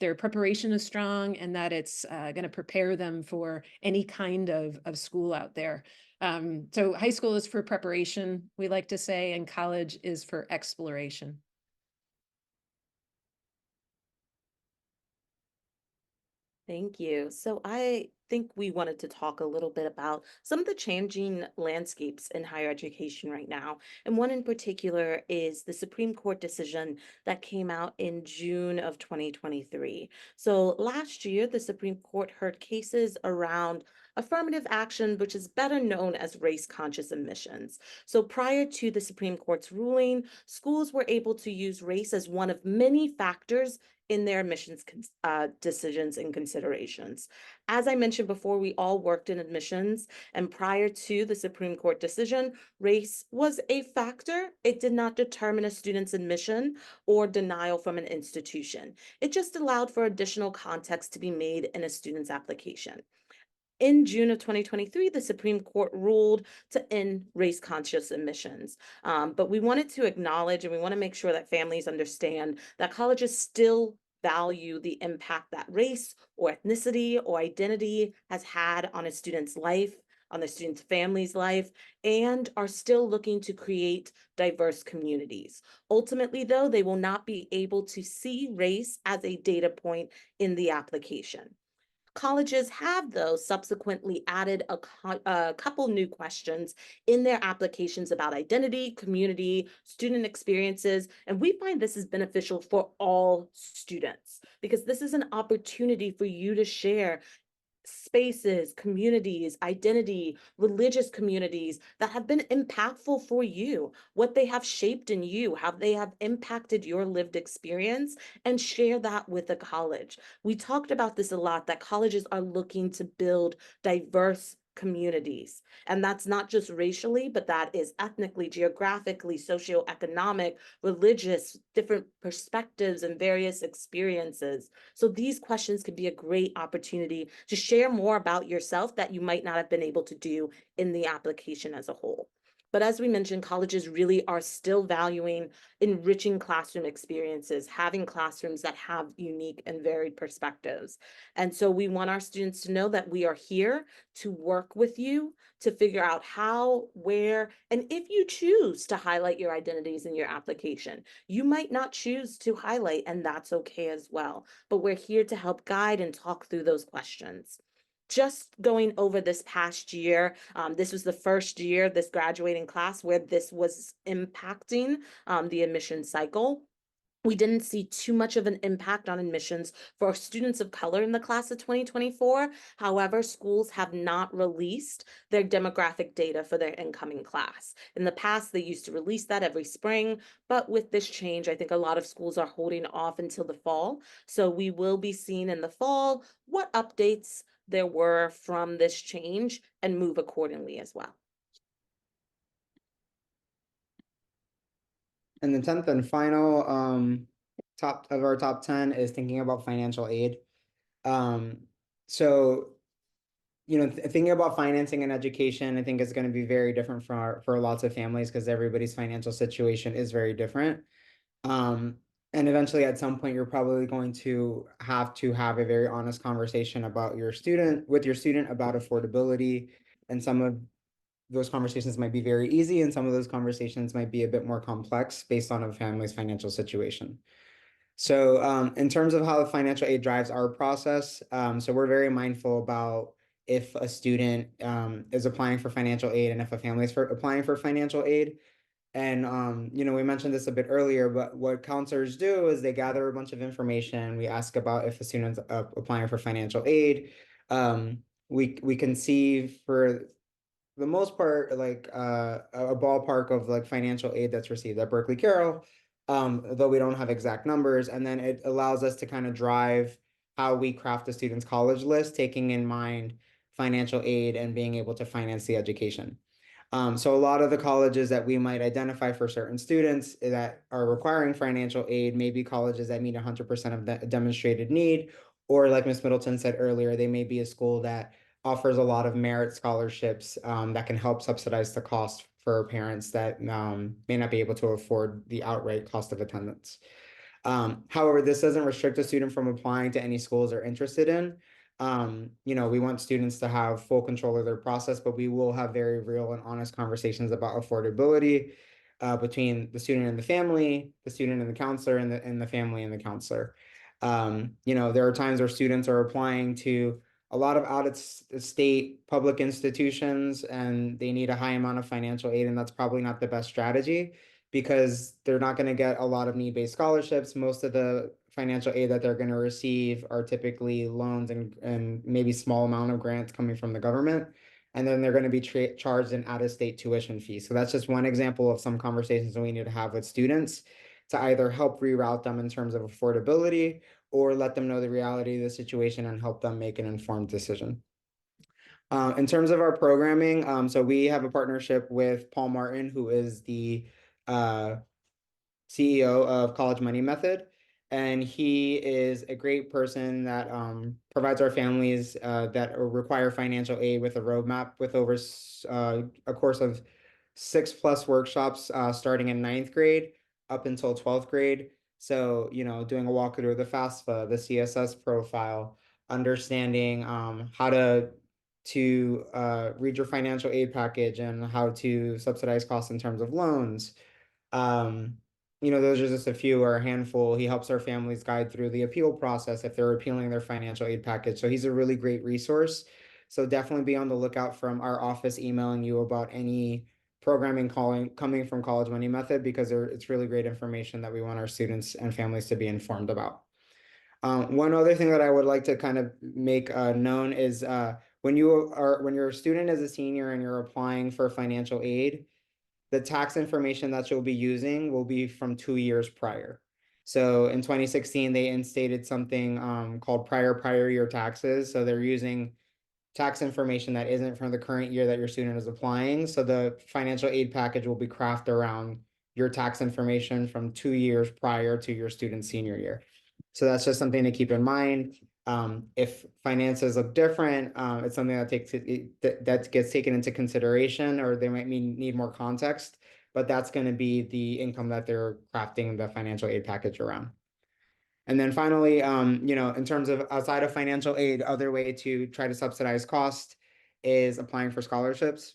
their preparation is strong, and that it's going to prepare them for any kind of school out there. So high school is for preparation, we like to say, and college is for exploration. Thank you. So I think we wanted to talk a little bit about some of the changing landscapes in higher education right now. And one in particular is the Supreme Court decision that came out in June of 2023. So last year, the Supreme Court heard cases around affirmative action, which is better known as race-conscious admissions. So prior to the Supreme Court's ruling, schools were able to use race as one of many factors in their admissions decisions and considerations. As I mentioned before, we all worked in admissions, and prior to the Supreme Court decision, race was a factor. It did not determine a student's admission or denial from an institution. It just allowed for additional context to be made in a student's application. In June of 2023, the Supreme Court ruled to end race-conscious admissions. But we wanted to acknowledge, and we want to make sure that families understand that colleges still value the impact that race or ethnicity or identity has had on a student's life, on the student's family's life, and are still looking to create diverse communities. Ultimately, though, they will not be able to see race as a data point in the application. Colleges have, though, subsequently added a couple new questions in their applications about identity, community, student experiences, and we find this is beneficial for all students because this is an opportunity for you to share spaces, communities, identity, religious communities that have been impactful for you, what they have shaped in you, how they have impacted your lived experience, and share that with a college. We talked about this a lot, that colleges are looking to build diverse communities. And that's not just racially, but that is ethnically, geographically, socioeconomic, religious, different perspectives and various experiences. So these questions can be a great opportunity to share more about yourself that you might not have been able to do in the application as a whole. But as we mentioned, colleges really are still valuing enriching classroom experiences, having classrooms that have unique and varied perspectives. And so we want our students to know that we are here to work with you to figure out how, where, and if you choose to highlight your identities in your application. You might not choose to highlight, and that's okay as well. But we're here to help guide and talk through those questions. Just going over this past year, this was the first year, this graduating class, where this was impacting the admission cycle. We didn't see too much of an impact on admissions for students of color in the class of 2024. However, schools have not released their demographic data for their incoming class. In the past, they used to release that every spring, but with this change, I think a lot of schools are holding off until the fall. So we will be seeing in the fall what updates there were from this change and move accordingly as well. And the 10th and final top of our top 10 is thinking about financial aid. So thinking about financing and education, I think is going to be very different for lots of families because everybody's financial situation is very different. And eventually at some point, you're probably going to have a very honest conversation about with your student about affordability. And some of those conversations might be very easy, and some of those conversations might be a bit more complex based on a family's financial situation. So in terms of how the financial aid drives our process, so we're very mindful about if a student is applying for financial aid and if a family is applying for financial aid. And we mentioned this a bit earlier, but what counselors do is they gather a bunch of information. We ask about if a student's applying for financial aid. We can see for the most part, like a ballpark of like financial aid that's received at Berkeley Carroll, though we don't have exact numbers. And then it allows us to kind of drive how we craft a student's college list, taking in mind financial aid and being able to finance the education. So a lot of the colleges that we might identify for certain students that are requiring financial aid may be colleges that meet 100% of the demonstrated need, or like Ms. Middleton said earlier, they may be a school that offers a lot of merit scholarships that can help subsidize the cost for parents that may not be able to afford the outright cost of attendance. However, this doesn't restrict a student from applying to any schools they're interested in. We want students to have full control of their process, but we will have very real and honest conversations about affordability between the student and the family, the student and the counselor, and the family and the counselor. There are times where students are applying to a lot of out-of-state public institutions and they need a high amount of financial aid, and that's probably not the best strategy because they're not going to get a lot of need-based scholarships. Most of the financial aid that they're going to receive are typically loans and maybe small amount of grants coming from the government. And then they're going to be charged an out-of-state tuition fee. So that's just one example of some conversations that we need to have with students to either help reroute them in terms of affordability or let them know the reality of the situation and help them make an informed decision. In terms of our programming, so we have a partnership with Paul Martin, who is the CEO of College Money Method. And he is a great person that provides our families that require financial aid with a roadmap with over a course of 6+ workshops starting in 9th grade up until 12th grade. So, doing a walkthrough of the FAFSA, the CSS profile, understanding how to read your financial aid package and how to subsidize costs in terms of loans. Those are just a few or a handful. He helps our families guide through the appeal process if they're appealing their financial aid package. So he's a really great resource. So definitely be on the lookout from our office emailing you about any programming coming from College Money Method because it's really great information that we want our students and families to be informed about. One other thing that I would like to kind of make known is when your student is a senior and you're applying for financial aid, the tax information that you'll be using will be from 2 years prior. So in 2016, they instated something called prior year taxes. So they're using tax information that isn't from the current year that your student is applying. So the financial aid package will be crafted around your tax information from 2 years prior to your student's senior year. So that's just something to keep in mind. If finances look different, it's something that gets taken into consideration, or they might need more context, but that's going to be the income that they're crafting the financial aid package around. And then finally, in terms of outside of financial aid, other way to try to subsidize cost is applying for scholarships.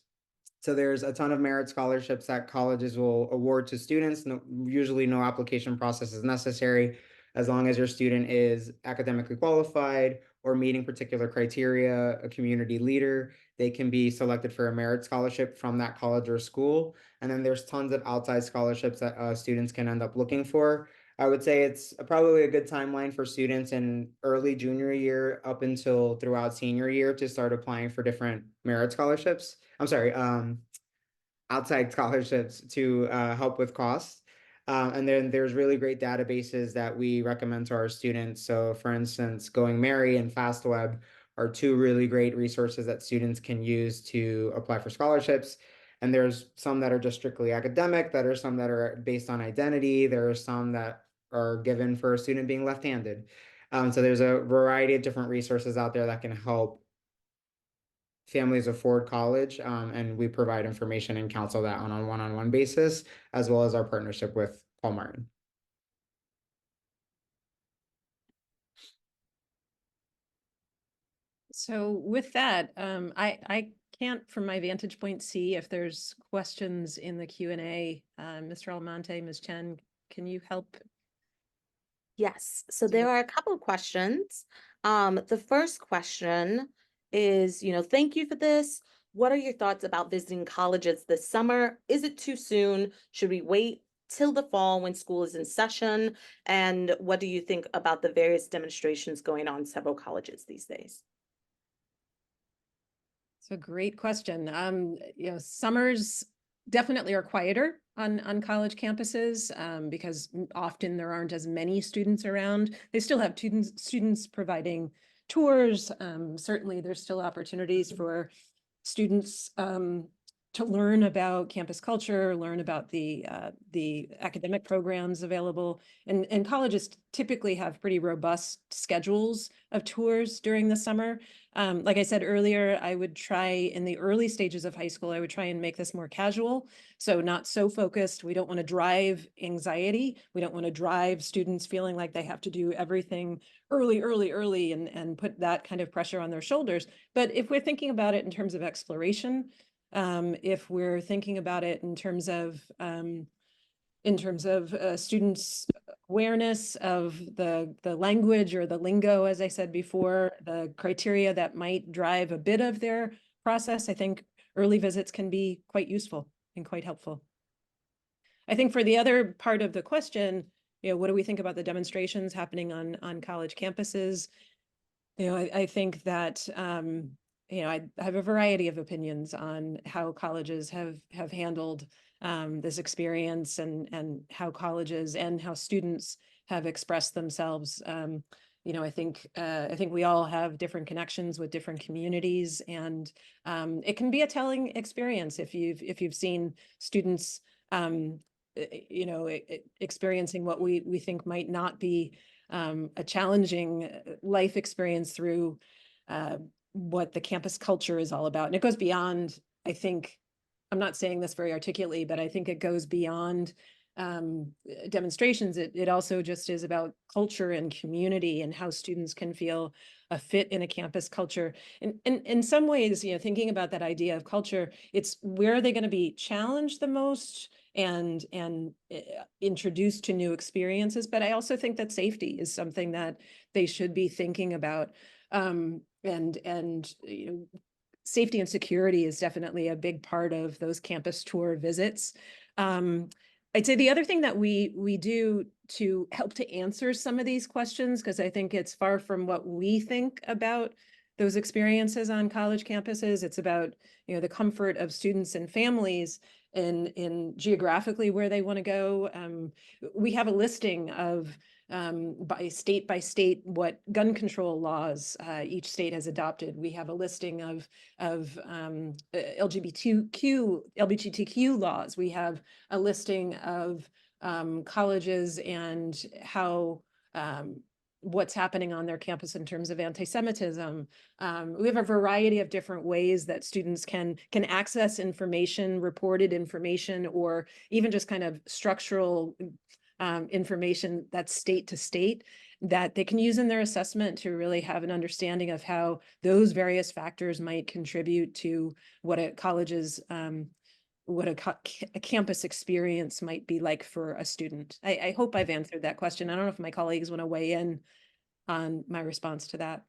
So there's a ton of merit scholarships that colleges will award to students. Usually no application process is necessary as long as your student is academically qualified or meeting particular criteria, a community leader, they can be selected for a merit scholarship from that college or school. And then there's tons of outside scholarships that students can end up looking for. I would say it's probably a good timeline for students in early junior year up until throughout senior year to start applying for different merit scholarships. I'm sorry, outside scholarships to help with costs. And then there's really great databases that we recommend to our students. So for instance, Going Merry and FastWeb are two really great resources that students can use to apply for scholarships. And there's some that are just strictly academic, that are some that are based on identity. There are some that are given for a student being left-handed. So there's a variety of different resources out there that can help families afford college, and we provide information and counsel that on a one-on-one basis, as well as our partnership with Paul Martin. So with that, I can't, from my vantage point, see if there's questions in the Q&A. Mr. Almonte, Ms. Chen, can you help? Yes, so there are a couple of questions. The first question is, thank you for this. What are your thoughts about visiting colleges this summer? Is it too soon? Should we wait till the fall when school is in session? And what do you think about the various demonstrations going on several colleges these days? It's a great question. Summers definitely are quieter on college campuses because often there aren't as many students around. They still have students providing tours. Certainly, there's still opportunities for students to learn about campus culture, learn about the academic programs available. And colleges typically have pretty robust schedules of tours during the summer. Like I said earlier, I would try in the early stages of high school, I would try and make this more casual. So not so focused. We don't want to drive anxiety. We don't want to drive students feeling like they have to do everything early and put that kind of pressure on their shoulders. But if we're thinking about it in terms of exploration, if we're thinking about it in terms of students' awareness of the language or the lingo, as I said before, the criteria that might drive a bit of their process, I think early visits can be quite useful and quite helpful. I think for the other part of the question, what do we think about the demonstrations happening on college campuses? I think that I have a variety of opinions on how colleges have handled this experience and how colleges and how students have expressed themselves. I think we all have different connections with different communities, and it can be a telling experience if you've seen students experiencing what we think might not be a challenging life experience through what the campus culture is all about. And it goes beyond, I think, I'm not saying this very articulately, but I think it goes beyond demonstrations. It also just is about culture and community and how students can feel a fit in a campus culture. And in some ways, thinking about that idea of culture, it's where are they going to be challenged the most and introduced to new experiences. But I also think that safety is something that they should be thinking about. Safety and security is definitely a big part of those campus tour visits. I'd say the other thing that we do to help to answer some of these questions, because I think it's far from what we think about those experiences on college campuses. It's about, the comfort of students and families in geographically where they want to go. We have a listing of by state what gun control laws each state has adopted. We have a listing of LGBTQ laws. We have a listing of colleges and how what's happening on their campus in terms of anti-Semitism. We have a variety of different ways that students can access information, reported information, or even just kind of structural information that's state to state that they can use in their assessment to really have an understanding of how those various factors might contribute to what a college's what a campus experience might be like for a student. I hope I've answered that question. I don't know if my colleagues want to weigh in on my response to that.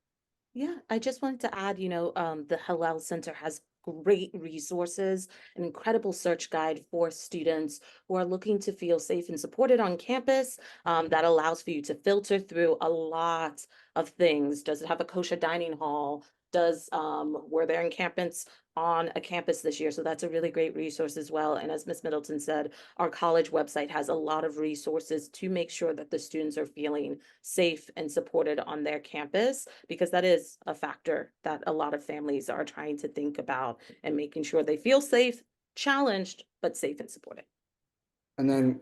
Yeah, I just wanted to add, the Hillel Center has great resources, an incredible search guide for students who are looking to feel safe and supported on campus, that allows for you to filter through a lot of things. Does it have a kosher dining hall? Were there encampments on a campus this year? So that's a really great resource as well. And as Ms. Middleton said, our college website has a lot of resources to make sure that the students are feeling safe and supported on their campus, because that is a factor that a lot of families are trying to think about, and making sure they feel safe challenged, but safe and supported. And then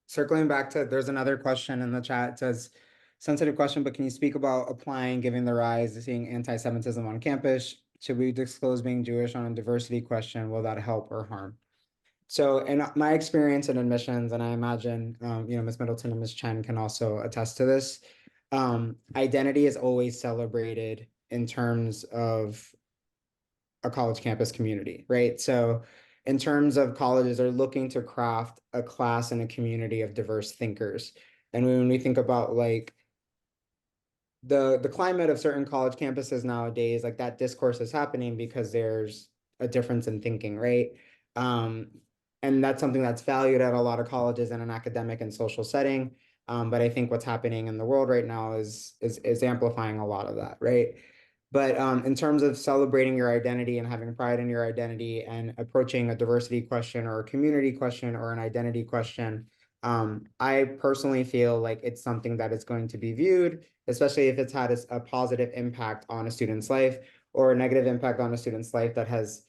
circling back to, there's another question in the chat. It says, sensitive question, but can you speak about applying, given the rise of seeing anti-Semitism on campus? Should we disclose being Jewish on a diversity question? Will that help or harm? So in my experience in admissions, and I imagine, Ms. Middleton and Ms. Chen can also attest to this, identity is always celebrated in terms of a college campus community, right? So in terms of colleges are looking to craft a class and a community of diverse thinkers. And when we think about like the climate of certain college campuses nowadays, like that discourse is happening because there's a difference in thinking, right? And that's something that's valued at a lot of colleges in an academic and social setting. But I think what's happening in the world right now is amplifying a lot of that, right? But in terms of celebrating your identity and having pride in your identity and approaching a diversity question or a community question or an identity question, I personally feel like it's something that is going to be viewed, especially if it's had a positive impact on a student's life or a negative impact on a student's life that has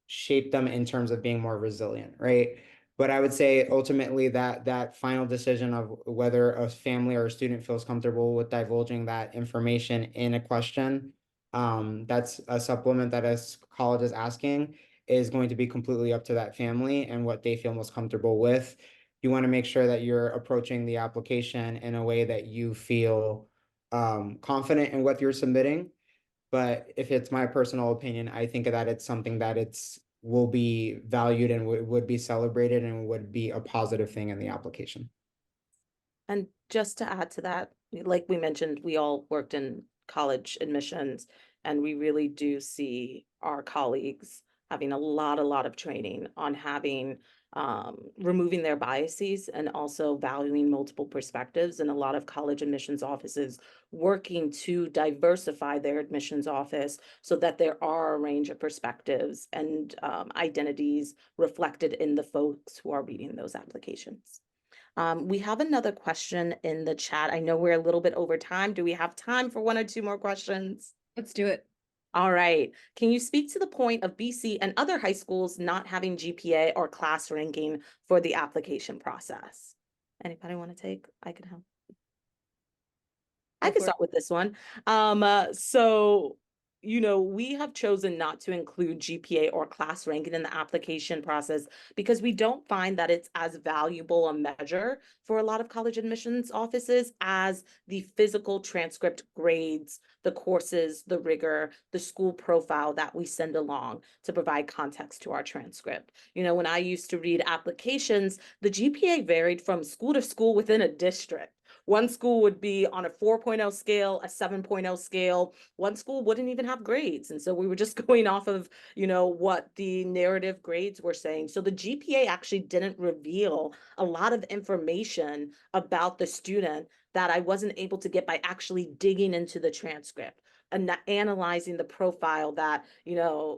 shaped them in terms of being more resilient, right? But I would say ultimately that final decision of whether a family or a student feels comfortable with divulging that information in a question, that's a supplement that a college is asking, is going to be completely up to that family and what they feel most comfortable with. You want to make sure that you're approaching the application in a way that you feel confident in what you're submitting. But if it's my personal opinion, I think that it's something that will be valued and would be celebrated and would be a positive thing in the application. And just to add to that, like we mentioned, we all worked in college admissions, and we really do see our colleagues having a lot of training on having removing their biases and also valuing multiple perspectives. And a lot of college admissions offices working to diversify their admissions office so that there are a range of perspectives and identities reflected in the folks who are reading those applications. We have another question in the chat. I know we're a little bit over time. Do we have time for one or two more questions? Let's do it. All right. Can you speak to the point of BC and other high schools not having GPA or class ranking for the application process? Anybody want to take? I can help. I can start with this one. So we have chosen not to include GPA or class ranking in the application process because we don't find that it's as valuable a measure for a lot of college admissions offices as the physical transcript grades, the courses, the rigor, the school profile that we send along to provide context to our transcript. When I used to read applications, the GPA varied from school to school within a district. One school would be on a 4.0 scale, a 7.0 scale. One school wouldn't even have grades. And so we were just going off of, what the narrative grades were saying. So the GPA actually didn't reveal a lot of information about the student that I wasn't able to get by actually digging into the transcript and analyzing the profile that,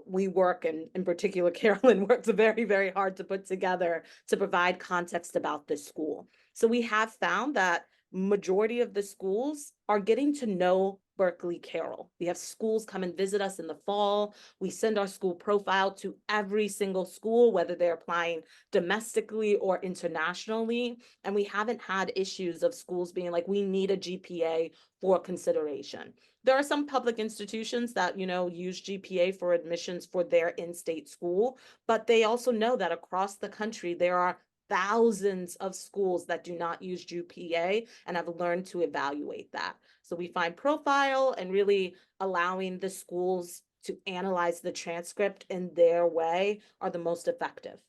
we work, and in particular, Carolyn works very, very hard to put together to provide context about this school. So we have found that majority of the schools are getting to know Berkeley Carroll. We have schools come and visit us in the fall. We send our school profile to every single school, whether they're applying domestically or internationally. And we haven't had issues of schools being like, we need a GPA for consideration. There are some public institutions that, use GPA for admissions for their in-state school, but they also know that across the country, there are thousands of schools that do not use GPA and have learned to evaluate that. So we find profile and really allowing the schools to analyze the transcript in their way are the most effective.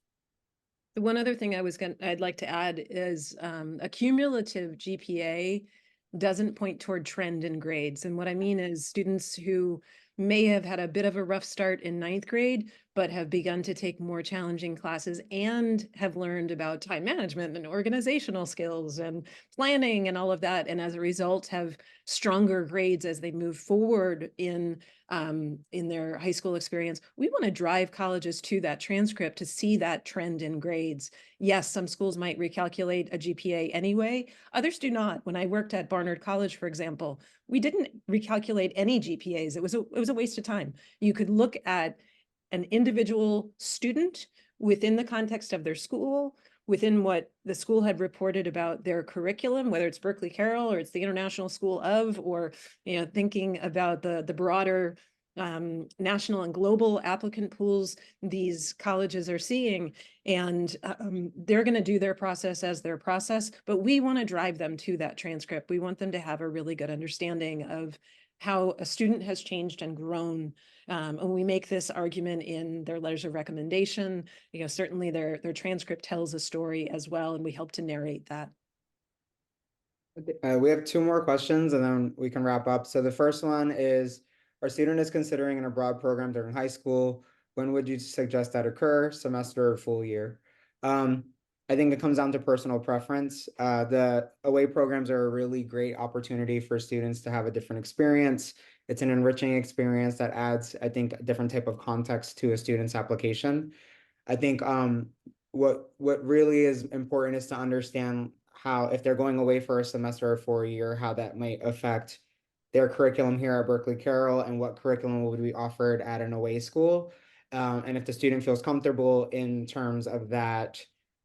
The one other thing I'd like to add is a cumulative GPA doesn't point toward trend in grades. And what I mean is students who may have had a bit of a rough start in 9th grade, but have begun to take more challenging classes and have learned about time management and organizational skills and planning and all of that. And as a result, have stronger grades as they move forward in their high school experience. We want to drive colleges to that transcript to see that trend in grades. Yes, some schools might recalculate a GPA anyway. Others do not. When I worked at Barnard College, for example, we didn't recalculate any GPAs. It was a waste of time. You could look at an individual student within the context of their school, within what the school had reported about their curriculum, whether it's Berkeley Carroll or it's the International School of, or, you know, thinking about the broader national and global applicant pools these colleges are seeing. And they're going to do their process as their process, but we want to drive them to that transcript. We want them to have a really good understanding of how a student has changed and grown. And we make this argument in their letters of recommendation. You know, certainly their transcript tells a story as well, and we help to narrate that. We have two more questions and then we can wrap up. So the first one is, our student is considering an abroad program during high school. When would you suggest that occur, semester or full year? I think it comes down to personal preference. The away programs are a really great opportunity for students to have a different experience. It's an enriching experience that adds, I think, a different type of context to a student's application. I think what really is important is to understand how, if they're going away for a semester or for a year, how that might affect their curriculum here at Berkeley Carroll and what curriculum would be offered at an away school. And if the student feels comfortable in terms of that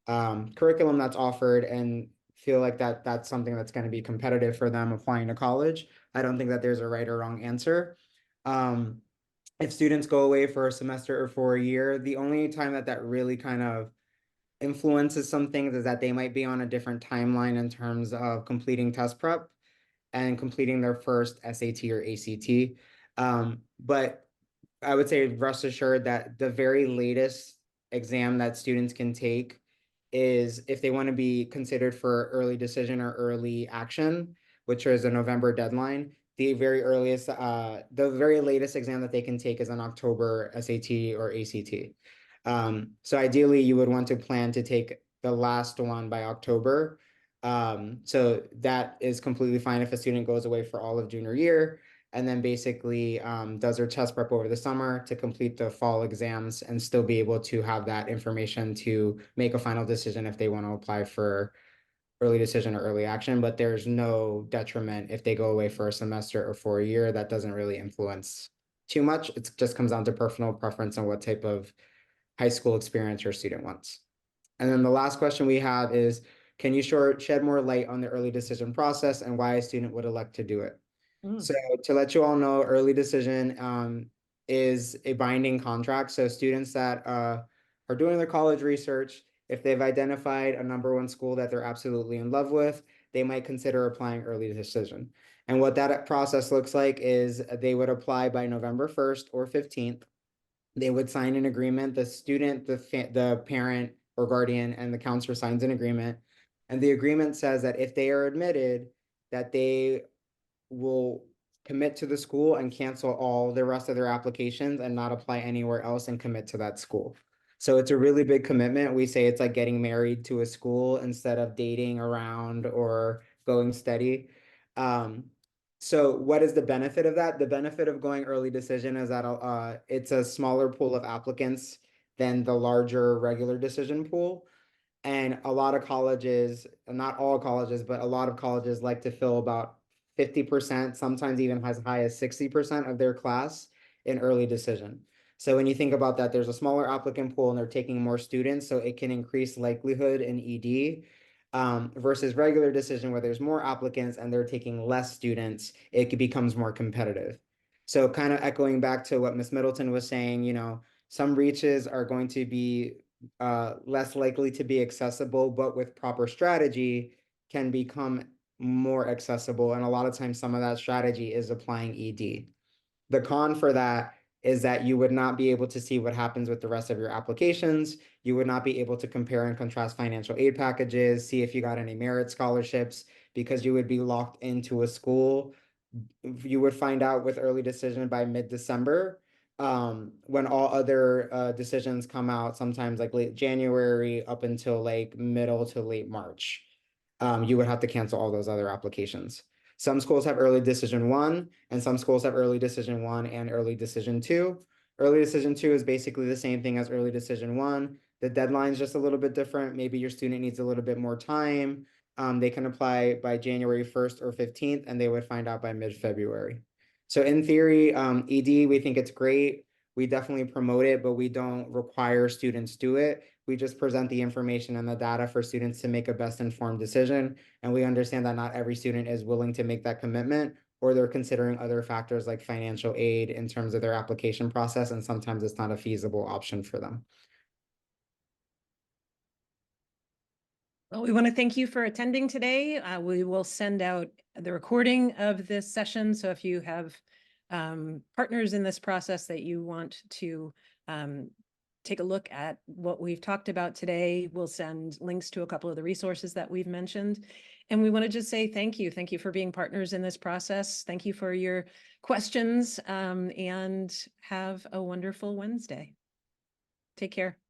curriculum that's offered and feel like that's something that's going to be competitive for them applying to college, I don't think that there's a right or wrong answer. If students go away for a semester or for a year, the only time that really kind of influences some things is that they might be on a different timeline in terms of completing test prep and completing their first SAT or ACT. But I would say rest assured that the very latest exam that students can take is if they want to be considered for early decision or early action, which is a November deadline. The very latest exam that they can take is an October SAT or ACT. So ideally, you would want to plan to take the last one by October. So that is completely fine if a student goes away for all of junior year and then basically does their test prep over the summer to complete the fall exams and still be able to have that information to make a final decision if they want to apply for early decision or early action. But there's no detriment if they go away for a semester or for a year. That doesn't really influence too much. It just comes down to personal preference and what type of high school experience your student wants. And then the last question we have is, can you shed more light on the early decision process and why a student would elect to do it? So to let you all know, early decision is a binding contract. So students that are doing their college research, if they've identified a #1 school that they're absolutely in love with, they might consider applying early decision. And what that process looks like is they would apply by November 1st or 15th. They would sign an agreement. The student, the parent or guardian, and the counselor signs an agreement. And the agreement says that if they are admitted, that they will commit to the school and cancel all the rest of their applications and not apply anywhere else and commit to that school. So it's a really big commitment. We say it's like getting married to a school instead of dating around or going steady. So what is the benefit of that? The benefit of going early decision is that it's a smaller pool of applicants than the larger regular decision pool. And a lot of colleges, not all colleges, but a lot of colleges like to fill about 50%, sometimes even as high as 60% of their class in early decision. So when you think about that, there's a smaller applicant pool and they're taking more students, so it can increase likelihood in ED. Versus regular decision where there's more applicants and they're taking less students, it becomes more competitive. So kind of echoing back to what Ms. Middleton was saying, you know, some reaches are going to be less likely to be accessible, but with proper strategy can become more accessible. And a lot of times some of that strategy is applying ED. The con for that is that you would not be able to see what happens with the rest of your applications. You would not be able to compare and contrast financial aid packages, see if you got any merit scholarships, because you would be locked into a school. You would find out with early decision by mid-December, when all other decisions come out, sometimes like late January up until like middle to late March. You would have to cancel all those other applications. Some schools have early decision 1, and some schools have early decision 1 and early decision 2. Early decision 2 is basically the same thing as early decision 1. The deadline is just a little bit different. Maybe your student needs a little bit more time. They can apply by January 1st or 15th, and they would find out by mid-February. So in theory, ED, we think it's great. We definitely promote it, but we don't require students do it. We just present the information and the data for students to make a best informed decision. And we understand that not every student is willing to make that commitment, or they're considering other factors like financial aid in terms of their application process. And sometimes it's not a feasible option for them. Well, we want to thank you for attending today. We will send out the recording of this session. So if you have partners in this process that you want to take a look at what we've talked about today, we'll send links to a couple of the resources that we've mentioned. And we want to just say thank you. Thank you for being partners in this process. Thank you for your questions, and have a wonderful Wednesday. Take care.